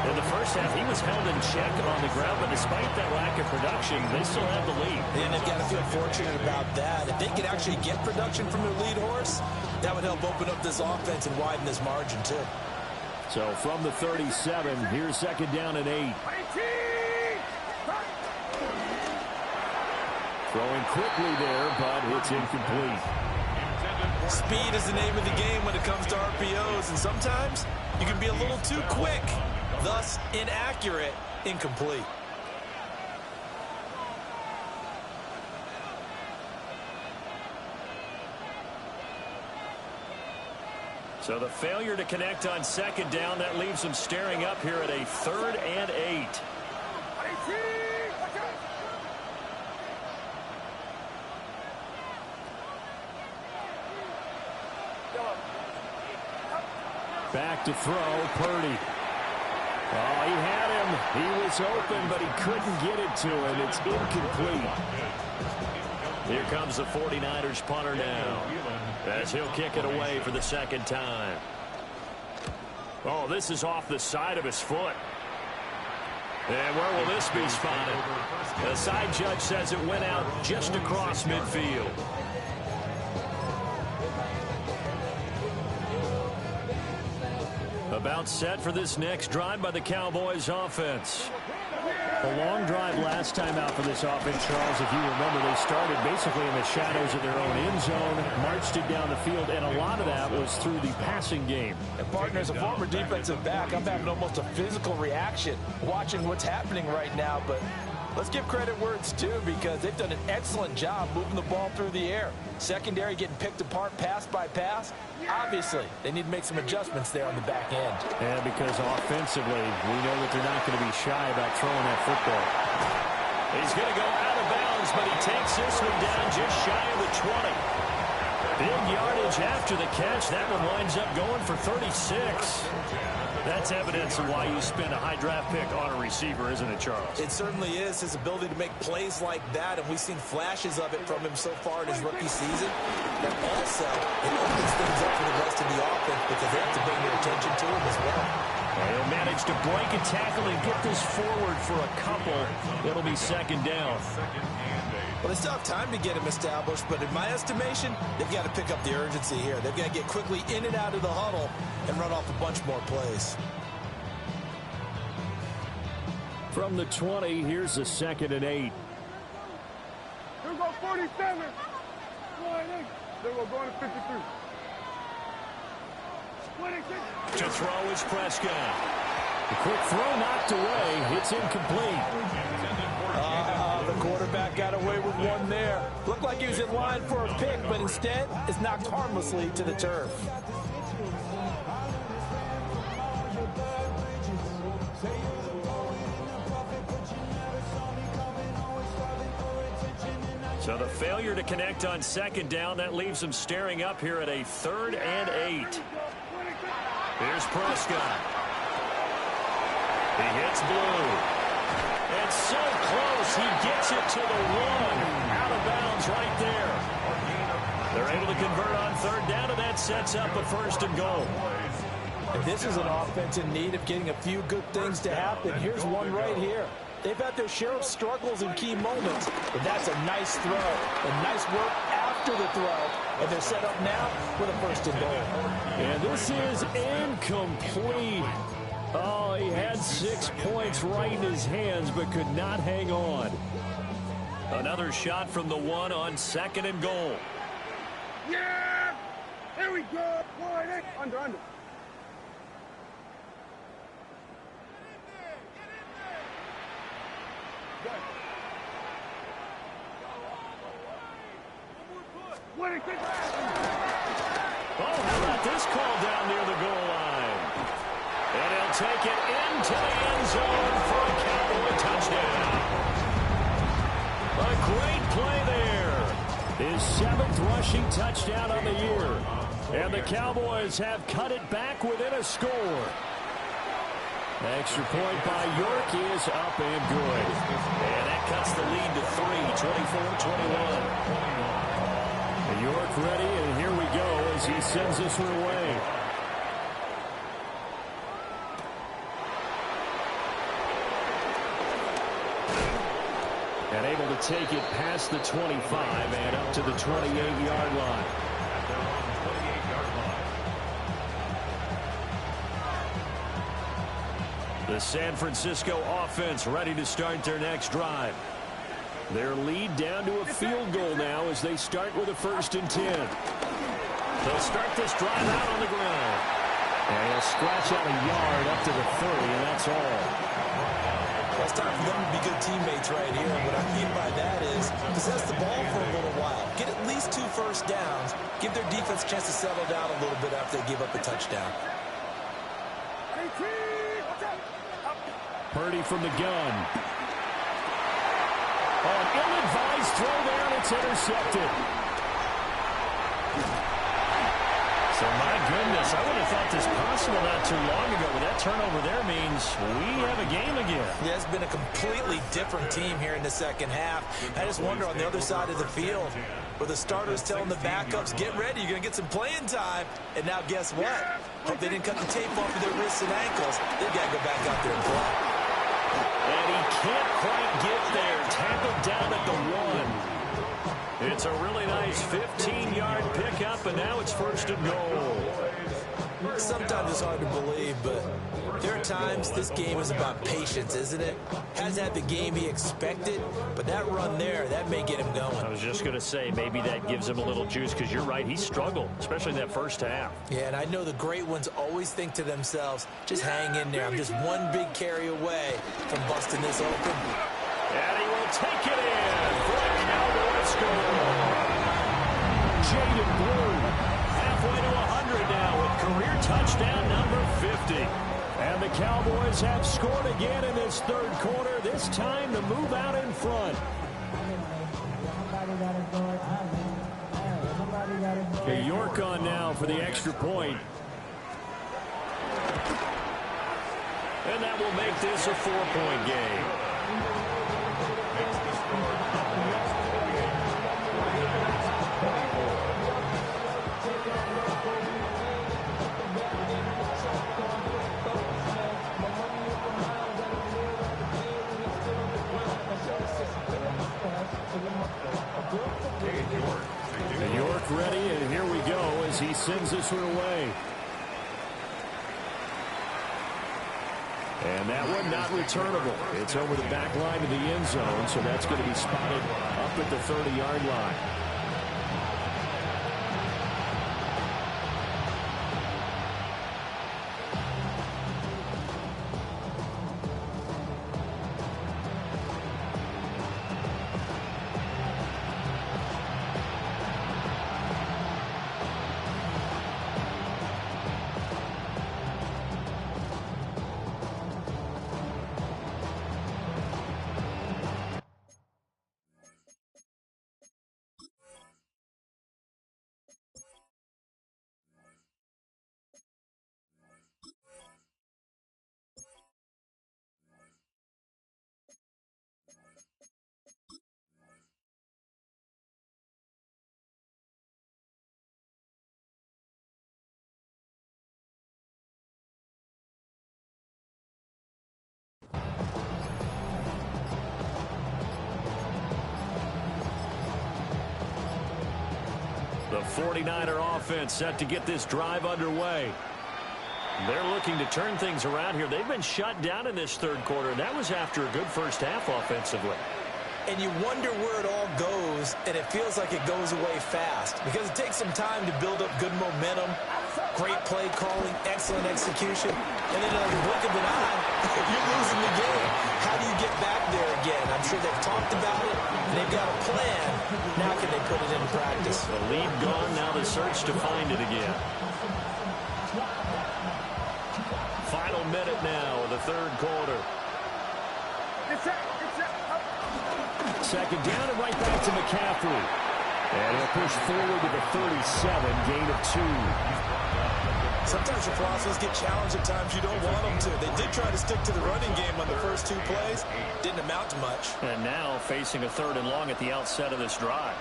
In the first half, he was held in check on the ground, but despite that lack of production, they still have the lead. And they've got to feel fortunate about that. If they could actually get production from their lead horse, that would help open up this offense and widen this margin, too. So from the 37, here's 2nd down and 8. Throwing quickly there, but it's incomplete. Speed is the name of the game when it comes to RPOs, and sometimes you can be a little too quick, thus inaccurate, incomplete. So the failure to connect on second down, that leaves them staring up here at a 3rd and 8. Back to throw, Purdy. Oh, he had him. He was open, but he couldn't get it to him. It's incomplete. Here comes the 49ers punter now, as he'll kick it away for the second time. Oh, this is off the side of his foot. And where will this be spotted? The side judge says it went out just across midfield. About set for this next drive by the Cowboys offense. A long drive last time out for this offense, Charles. If you remember, they started basically in the shadows of their own end zone, marched it down the field, and a lot of that was through the passing game. And partner, as a former defensive back, I'm having almost a physical reaction watching what's happening right now. But let's give credit where it's due, because they've done an excellent job moving the ball through the air. Secondary getting picked apart pass by pass. Obviously, they need to make some adjustments there on the back end. Yeah, because offensively, we know that they're not going to be shy about throwing that football. He's going to go out of bounds, but he takes this one down just shy of the 20. Big yardage after the catch. That one winds up going for 36. That's evidence of why you spend a high draft pick on a receiver, isn't it, Charles? It certainly is. His ability to make plays like that, and we've seen flashes of it from him so far in his rookie season. But also, it opens things up for the rest of the offense because they have to bring their attention to him as well. He'll manage to break a tackle and get this forward for a couple. It'll be second down. Well, they still have time to get him established, but in my estimation, they've got to pick up the urgency here. They've got to get quickly in and out of the huddle and run off a bunch more plays. From the 20, here's the 2nd and 8. Here we go, 47. Then we'll go into 53. 26. To throw is Prescott. The quick throw knocked away. It's incomplete. The quarterback got away with one there. Looked like he was in line for a pick, but instead is knocked harmlessly to the turf. So the failure to connect on second down, that leaves them staring up here at a 3rd and 8. Here's Prescott. He hits Blue. It's so close. He gets it to the 1. Out of bounds right there. They're able to convert on 3rd down, and that sets up a 1st and goal. And this is an offense in need of getting a few good things to happen. Here's one right here. They've had their share of struggles in key moments, but that's a nice throw. And nice work after the throw. And they're set up now with a 1st and goal. And this is incomplete. Oh, he had 6 points right in his hands, but could not hang on. Another shot from the 1 on 2nd and goal. Yeah! Here we go. Under. Oh, how about this call down near the goal line? And he'll take it into the end zone for a Cowboy touchdown. A great play there. His 7th rushing touchdown on the year. And the Cowboys have cut it back within a score. Extra point by York is up and good. And that cuts the lead to 3, 24-21. York ready, and here we go as he sends this one away. And able to take it past the 25 and up to the 28-yard line. The San Francisco offense ready to start their next drive. Their lead down to a field goal now as they start with a 1st and 10. They'll start this drive out on the ground. And he'll scratch out a yard up to the 30, and that's all. Well, it's time for them to be good teammates right here. What I mean by that is possess the ball for a little while. Get at least 2 first downs. Give their defense a chance to settle down a little bit after they give up a touchdown. Purdy from the gun. Oh, an ill-advised throw there, and it's intercepted. So, my goodness, I would have thought this possible not too long ago, but that turnover there means we have a game again. Yeah, it's been a completely different team here in the second half. I just wonder on the other side of the field, where the starters telling the backups, get ready, you're going to get some playing time. And now guess what? Hope they didn't cut the tape off of their wrists and ankles. They've got to go back out there and play. And he can't quite get there. Tackled down at the 1. It's a really nice 15-yard pickup, and now it's 1st and goal. Sometimes it's hard to believe, but there are times this game is about patience, isn't it? Hasn't had the game he expected, but that run there, that may get him going. I was just going to say, maybe that gives him a little juice, because you're right, he struggled, especially in that first half. Yeah, and I know the great ones always think to themselves, just hang in there. I'm just one big carry away from busting this open. And he will take it in for a Cowboys score. Jaden Blue, halfway to 100 now with career touchdown number 50. And the Cowboys have scored again in this 3rd quarter, this time to move out in front. Okay, York on now for the extra point. And that will make this a 4-point game. York ready, and here we go as he sends this one away. And that one not returnable. It's over the back line of the end zone, so that's going to be spotted up at the 30-yard line. The 49er offense set to get this drive underway. They're looking to turn things around here. They've been shut down in this 3rd quarter, and that was after a good first half offensively. And you wonder where it all goes, and it feels like it goes away fast because it takes some time to build up good momentum, great play calling, excellent execution, and then in the blink of an eye, you're losing the game. How do you get back there again? I'm sure they've talked about it, and they've got a plan. Now can they put it into practice? The lead gone, now the search to find it again. Final minute now of the 3rd quarter. Second down and right back to McCaffrey. And he'll push forward to the 37, gain of 2. Sometimes your process get challenged at times you don't want them to. They did try to stick to the running game on the first 2 plays. Didn't amount to much. And now facing a 3rd and long at the outset of this drive.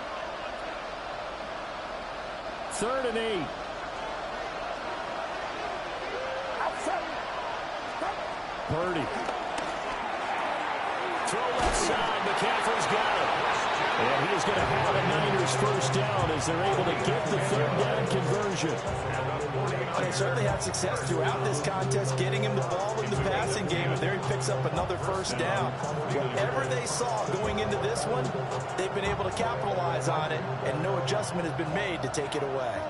3rd and 8. Purdy. Throw left side. McCaffrey's got it. And he is going to have the Niners first down as they're able to get the 3rd down conversion. They certainly had success throughout this contest, getting him the ball in the passing game, and there he picks up another first down. Whatever they saw going into this one, they've been able to capitalize on it, and no adjustment has been made to take it away.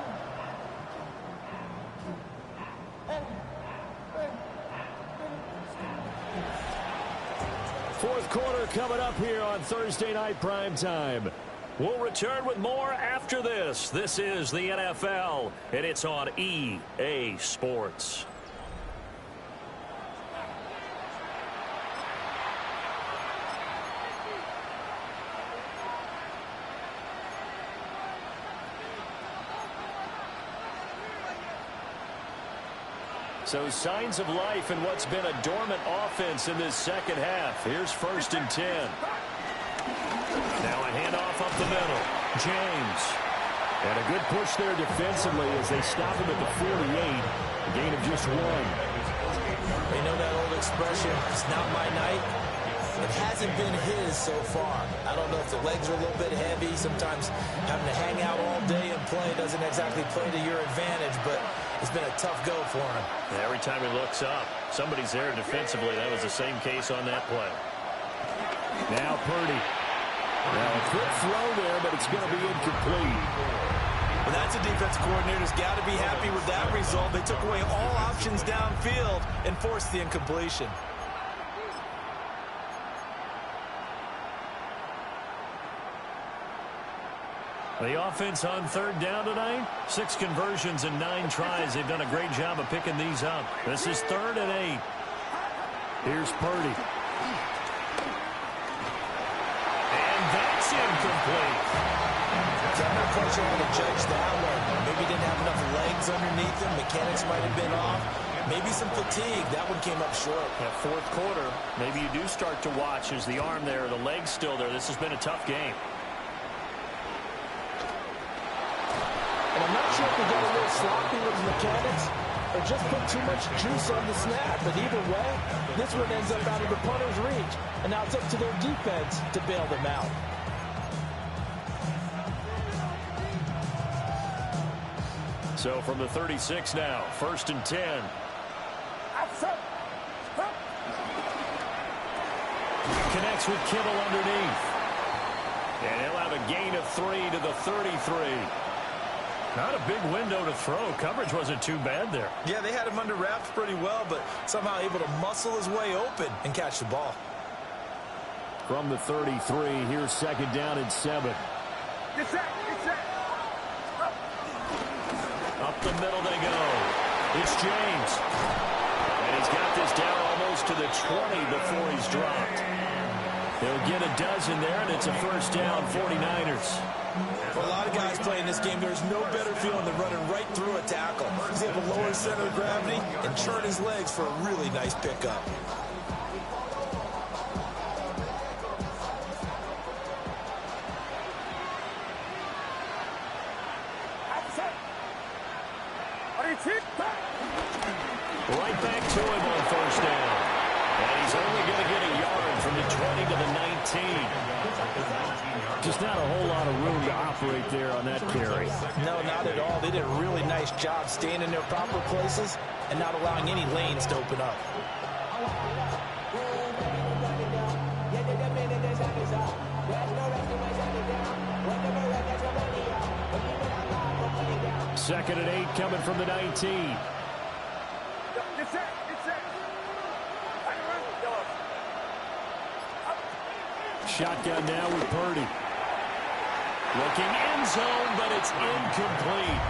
more coming up here on Thursday Night Primetime. We'll return with more after this. This is the NFL, and it's on EA Sports. So signs of life in what's been a dormant offense in this second half. Here's 1st and 10. Now a handoff up the middle. James. And a good push there defensively as they stop him at the 48. A gain of just 1. You know that old expression, it's not my night. It hasn't been his so far. I don't know if the legs are a little bit heavy. Sometimes having to hang out all day and play doesn't exactly play to your advantage, but it's been a tough go for him. And every time he looks up, somebody's there defensively. That was the same case on that play. Now Purdy. Now a quick throw there, but it's going to be incomplete. Well, that's a defense coordinator's got to be happy with that result. They took away all options downfield and forced the incompletion. The offense on 3rd down tonight, 6 conversions and 9 tries. They've done a great job of picking these up. This is 3rd and 8. Here's Purdy. And that's incomplete. I'm not quite sure how to judge that one. Maybe didn't have enough legs underneath him. Mechanics might have been off. Maybe some fatigue. That one came up short. That 4th quarter, maybe you do start to watch as the arm there, the leg's still there. This has been a tough game. And I'm not sure if he got a little sloppy with his mechanics or just put too much juice on the snap. But either way, this one ends up out of the punter's reach. And now it's up to their defense to bail them out. So from the 36 now, 1st and 10. Connects with Kittle underneath. And he'll have a gain of 3 to the 33. Not a big window to throw. Coverage wasn't too bad there. Yeah, they had him under wraps pretty well, but somehow able to muscle his way open and catch the ball. From the 33, here's 2nd down and 7. Get set, get set. Up the middle they go. It's James. And he's got this down almost to the 20 before he's dropped. He'll get a dozen there, and it's a 1st down, 49ers. For a lot of guys playing this game, there's no better feeling than running right through a tackle. He's able to lower his center of gravity and churn his legs for a really nice pickup. Right back to him on 1st down. And he's only going to get a yard from the 20 to the 19. Just not a whole lot of room to operate there on that carry. No, not at all. They did a really nice job staying in their proper places and not allowing any lanes to open up. Second and 8 coming from the 19. Get set, get set. Shotgun now with Purdy. Looking end zone, but it's incomplete.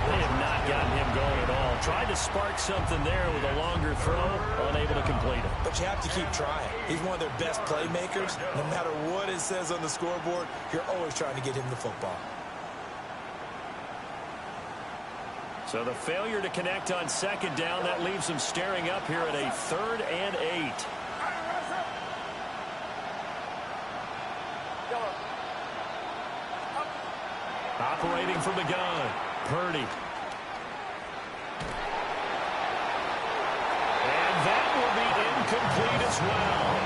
They have not gotten him going at all. Tried to spark something there with a longer throw, unable to complete it. But you have to keep trying. He's one of their best playmakers. No matter what it says on the scoreboard, you're always trying to get him the football. So the failure to connect on 2nd down, that leaves him staring up here at a 3rd and 8. Operating from the gun, Purdy. And that will be incomplete as well.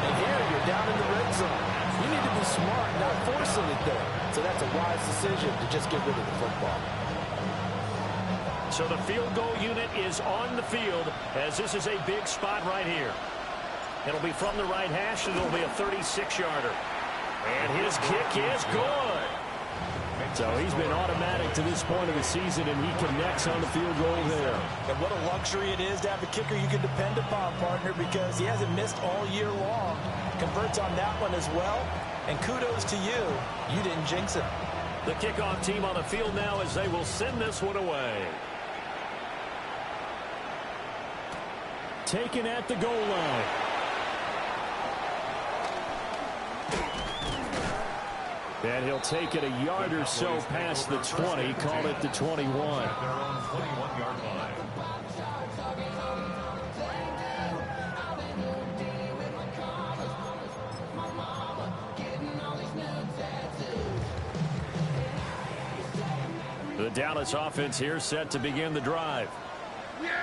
And here you're down in the red zone. You need to be smart, not force anything. So that's a wise decision to just get rid of the football. So the field goal unit is on the field as this is a big spot right here. It'll be from the right hash, and it'll be a 36-yarder. And his kick is good. So he's been automatic to this point of the season, and he connects on the field goal there. And what a luxury it is to have a kicker you can depend upon, partner, because he hasn't missed all year long. Converts on that one as well. And kudos to you. You didn't jinx him. The kickoff team on the field now as they will send this one away. Taken at the goal line. And he'll take it a yard or so past the 20, call it the 21. The Dallas offense here set to begin the drive.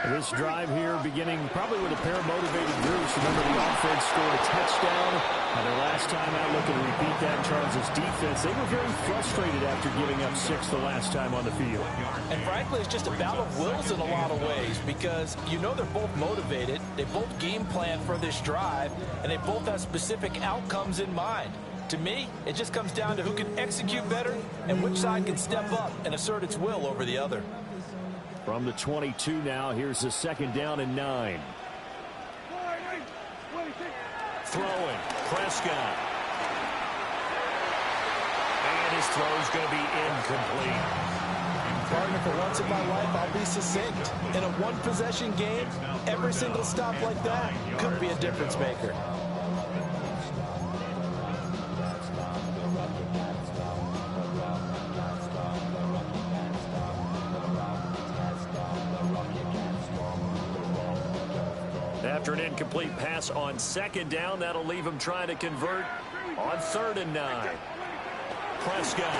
This drive here beginning probably with a pair of motivated groups. Remember, the offense scored a touchdown. And their last time out, looking to repeat that, Charles' defense, they were very frustrated after giving up 6 the last time on the field. And frankly, it's just a battle of wills in a lot of ways because you know they're both motivated. They both game plan for this drive, and they both have specific outcomes in mind. To me, it just comes down to who can execute better and which side can step up and assert its will over the other. From the 22 now, here's the 2nd down and 9. Throwing, Prescott. And his throw's going to be incomplete. Partner, for once in my life, I'll be succinct. In a one-possession game, every single stop like that could be a difference maker. After an incomplete pass on 2nd down, that'll leave him trying to convert on 3rd and 9. Prescott.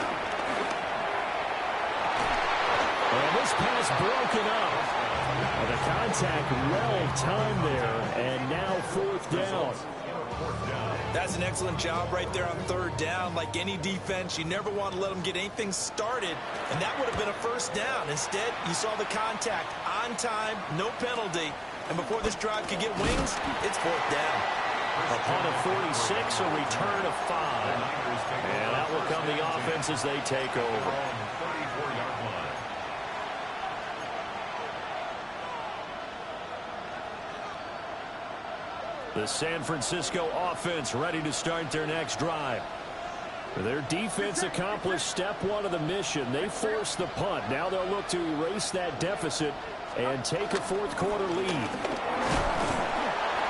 And this pass broken up. And the contact well timed there, and now 4th down. That's an excellent job right there on 3rd down. Like any defense, you never want to let them get anything started, and that would have been a 1st down. Instead, you saw the contact on time, no penalty. And before this drive could get wings, it's 4th down. Upon a 46, a return of 5. And that will come the offense as they take over. The San Francisco offense ready to start their next drive. Their defense accomplished step 1 of the mission. They forced the punt. Now they'll look to erase that deficit and take a 4th quarter lead.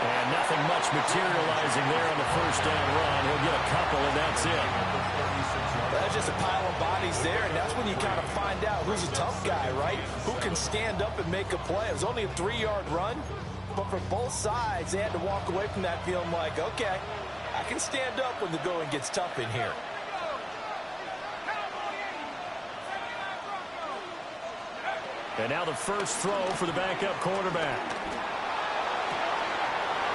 And nothing much materializing there on the 1st down run. He'll get a couple, and that's it. That's just a pile of bodies there, and that's when you kind of find out who's a tough guy, right? Who can stand up and make a play. It was only a 3-yard run, but for both sides, they had to walk away from that feeling like, okay, I can stand up when the going gets tough in here. And now the first throw for the backup quarterback.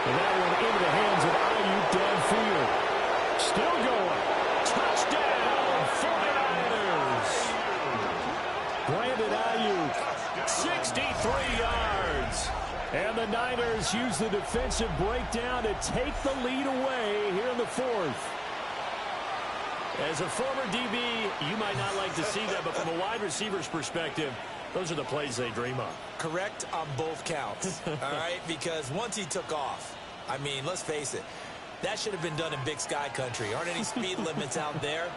And that one into the hands of Ayuk downfield. Still going. Touchdown, 49ers. Brandon Ayuk, 63 yards. And the Niners use the defensive breakdown to take the lead away here in the 4th. As a former DB, you might not like to see that, but from a wide receiver's perspective, those are the plays they dream of. Correct on both counts, all right? Because once he took off, I mean, let's face it, that should have been done in Big Sky country. Aren't any speed limits out there?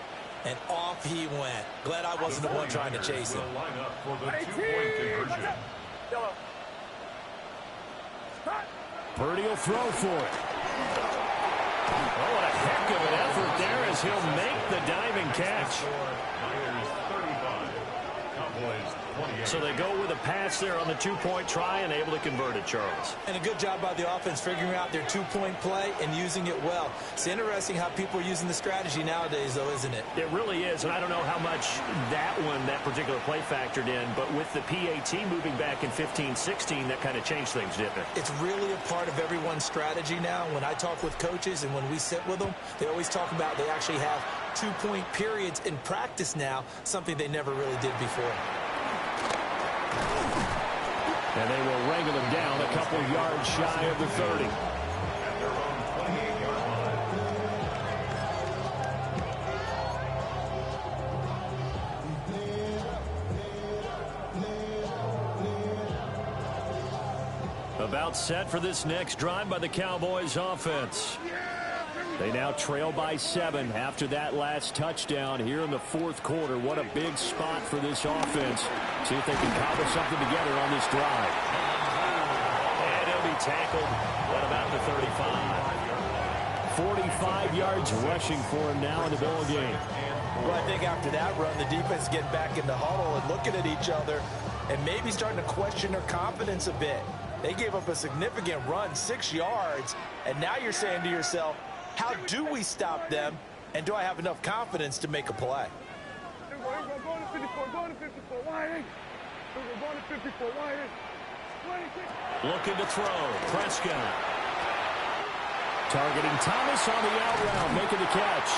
And off he went. Glad I wasn't the one trying to chase him. Purdy will throw for it. Oh, what a heck of an effort there as he'll make the diving catch. So they go with a pass there on the 2-point try and able to convert it, Charles. And a good job by the offense figuring out their 2-point play and using it well. It's interesting how people are using the strategy nowadays, though, isn't it? It really is, and I don't know how much that particular play factored in, but with the PAT moving back in 15-16, that kind of changed things, didn't it? It's really a part of everyone's strategy now. When I talk with coaches and when we sit with them, they always talk about they actually have 2-point periods in practice now, something they never really did before. And they will wrangle him down a couple yards shy of the 30. about set for this next drive by the Cowboys offense. They now trail by 7 after that last touchdown here in the fourth quarter. What a big spot for this offense. See if they can cobble something together on this drive. And he'll be tackled at about the 35. 45 yards rushing for him now in the ball game. Well, I think after that run, the defense getting back in the huddle and looking at each other and maybe starting to question their confidence a bit. They gave up a significant run, 6 yards, and now you're saying to yourself, how do we stop them, and do I have enough confidence to make a play? Looking to throw. Prescott. Targeting Thomas on the out route, making the catch.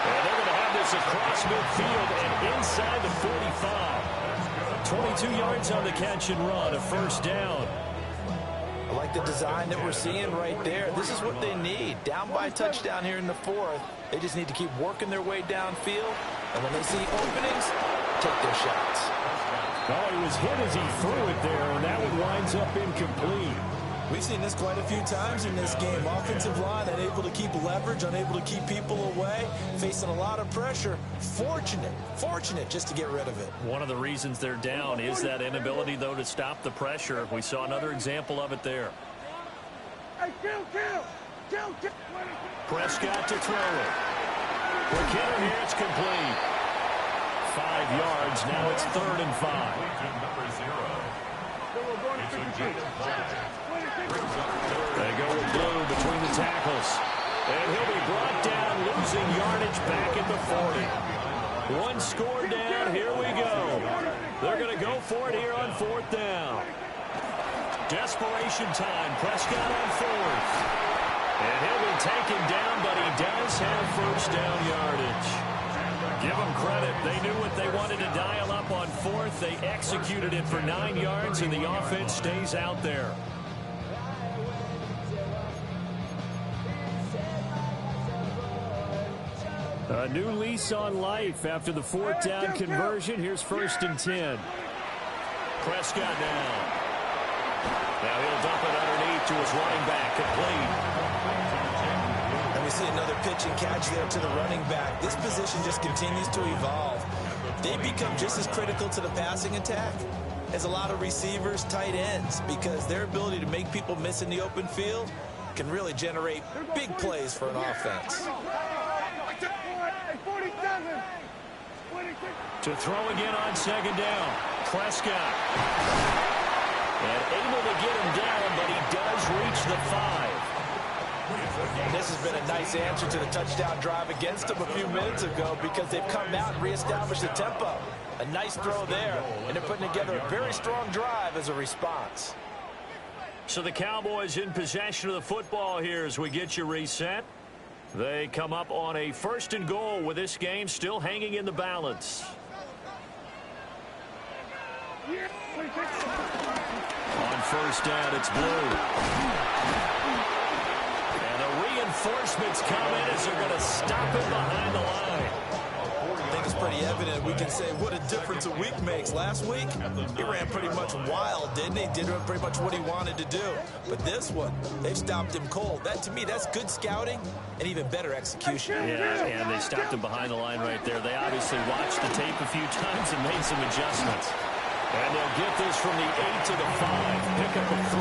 And they're going to have this across midfield and inside the 45. 22 yards on the catch and run, a first down. I like the design that we're seeing right there. This is what they need. Down by a touchdown here in the fourth. They just need to keep working their way downfield. And when they see openings, take their shots. Oh, he was hit as he threw it there, and that one winds up incomplete. We've seen this quite a few times in this game. Offensive line unable to keep leverage, unable to keep people away, facing a lot of pressure. Fortunate just to get rid of it. One of the reasons they're down is that inability, though, to stop the pressure. We saw another example of it there. Prescott to throw it. McKinnon here, it's complete. 5 yards, now it's 3rd and 5. They go with Blue between the tackles. And he'll be brought down, losing yardage back at the 40. One score down, here we go. They're going to go for it here on 4th down. Desperation time, Prescott on 4th. And he'll be taken down, but he does have first down yardage. Give them credit. They knew what they wanted to dial up on 4th. They executed it for 9 yards, and the offense stays out there. A new lease on life after the 4th down conversion. Here's 1st and 10. Prescott now. Now he'll dump it underneath to his running back. Complete. And we see another pitch and catch there to the running back. This position just continues to evolve. They become just as critical to the passing attack as a lot of receivers, tight ends, because their ability to make people miss in the open field can really generate big plays for an offense. To throw again on 2nd down. Prescott. And able to get him down, but he does reach the 5. And this has been a nice answer to the touchdown drive against them a few minutes ago because they've come out and reestablished the tempo. A nice throw there, and they're putting together a very strong drive as a response. So the Cowboys in possession of the football here as we get you reset. They come up on a 1st and goal with this game still hanging in the balance. On 1st down, it's Blue. And the reinforcements come in as they're going to stop him behind the line. I think it's pretty evident. We can say what a difference a week makes. Last week, he ran pretty much wild, didn't he? Did pretty much what he wanted to do. But this one, they've stopped him cold. That, to me, that's good scouting and even better execution. Yeah, and they stopped him behind the line right there. They obviously watched the tape a few times and made some adjustments. And they'll get this from the 8 to the 5. Pick up a 3.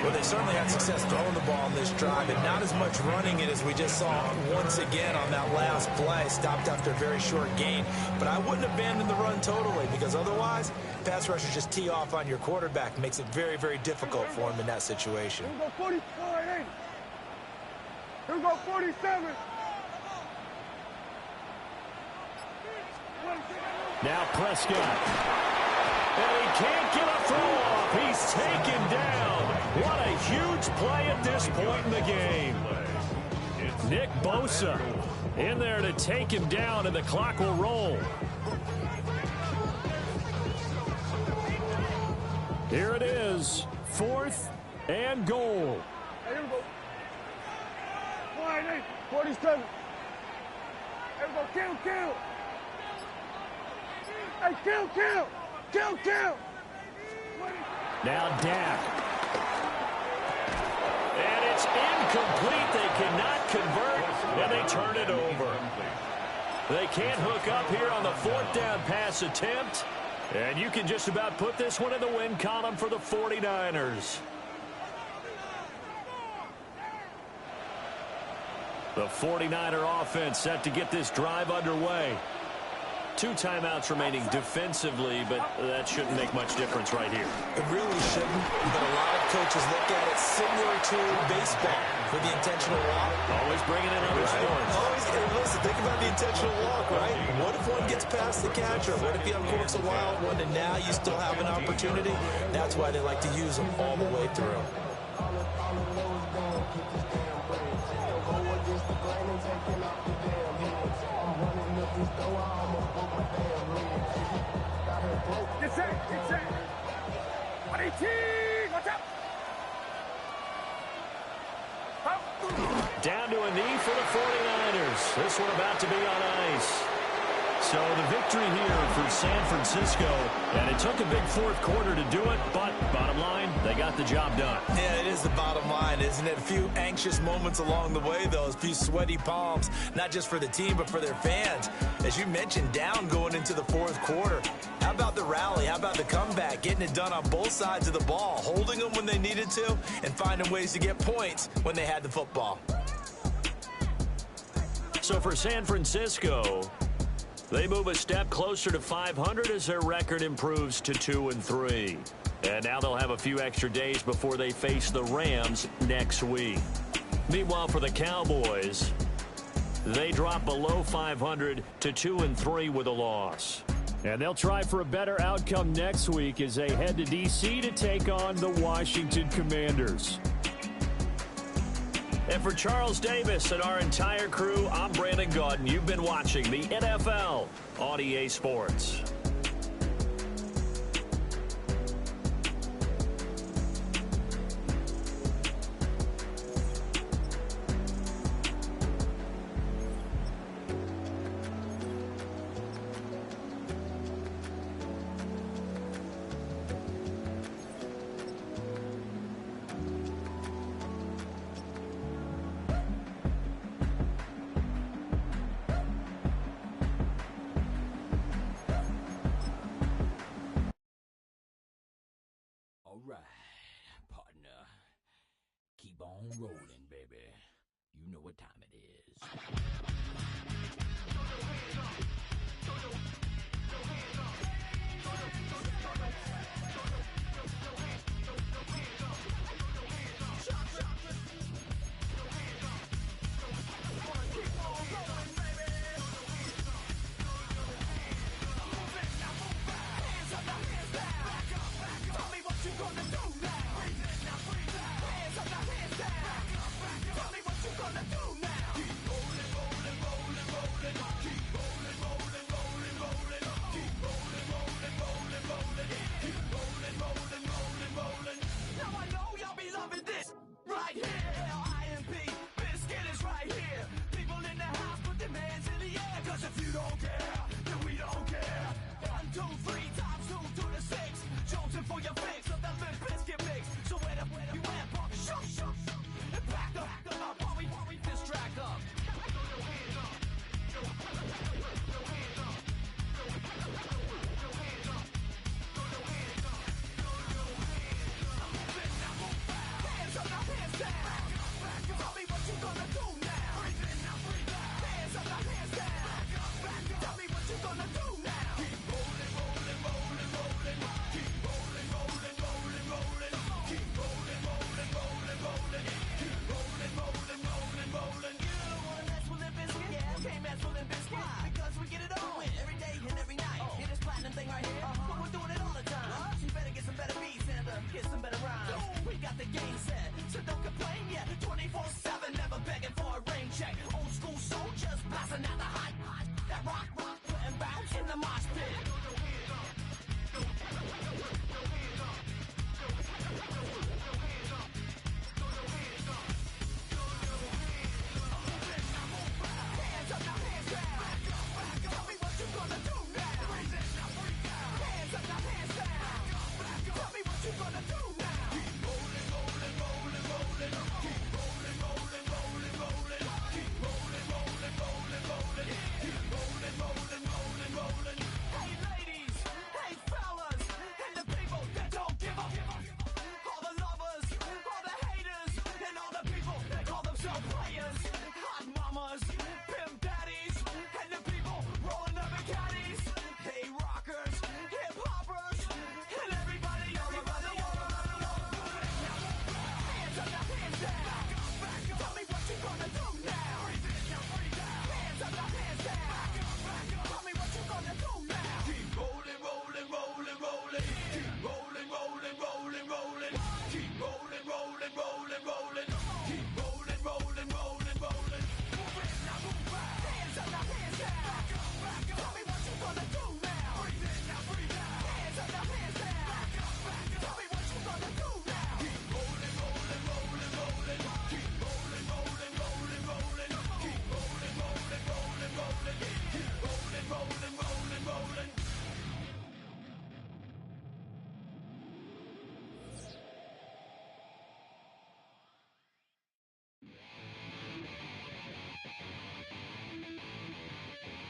Well, they certainly had success throwing the ball on this drive, and not as much running it as we just saw once again on that last play. Stopped after a very short gain. But I wouldn't abandon the run totally, because otherwise, pass rushers just tee off on your quarterback. Makes it very, very difficult for him in that situation. Here we go 45. Here we go 47. Now Prescott. And he can't get a throw off. He's taken down. What a huge play at this point in the game. Nick Bosa in there to take him down, and the clock will roll. Here it is, 4th and goal. Hey, here we go. 47. Here we go. Kill. Hey, kill. Now Dak. It's incomplete. They cannot convert, and they turn it over. They can't hook up here on the fourth down pass attempt, and you can just about put this one in the win column for the 49ers. The 49er offense set to get this drive underway. 2 timeouts remaining defensively, but that shouldn't make much difference right here. It really shouldn't, but a lot of coaches look at it similar to baseball with the intentional walk. Always bringing in other sports. Always, and listen, think about the intentional walk, right? What if one gets past the catcher? What if he uncorks a wild one and now you still have an opportunity? That's why they like to use them all the way through. Get set, get set. 118, watch out. Down to a knee for the 49ers. This one about to be on ice. So the victory here for San Francisco, and it took a big fourth quarter to do it, but bottom line, they got the job done. Yeah, it is the bottom line, isn't it? A few anxious moments along the way, though, a few sweaty palms, not just for the team, but for their fans. As you mentioned, down going into the fourth quarter. How about the rally? How about the comeback? Getting it done on both sides of the ball, holding them when they needed to, and finding ways to get points when they had the football. So for San Francisco, they move a step closer to 500 as their record improves to 2-3. And now they'll have a few extra days before they face the Rams next week. Meanwhile, for the Cowboys, they drop below 500 to 2-3 with a loss. And they'll try for a better outcome next week as they head to D.C. to take on the Washington Commanders. And for Charles Davis and our entire crew, I'm Brandon Gaudin. You've been watching the NFL on EA Sports. All right, partner. Keep on rolling, baby. You know what time it is.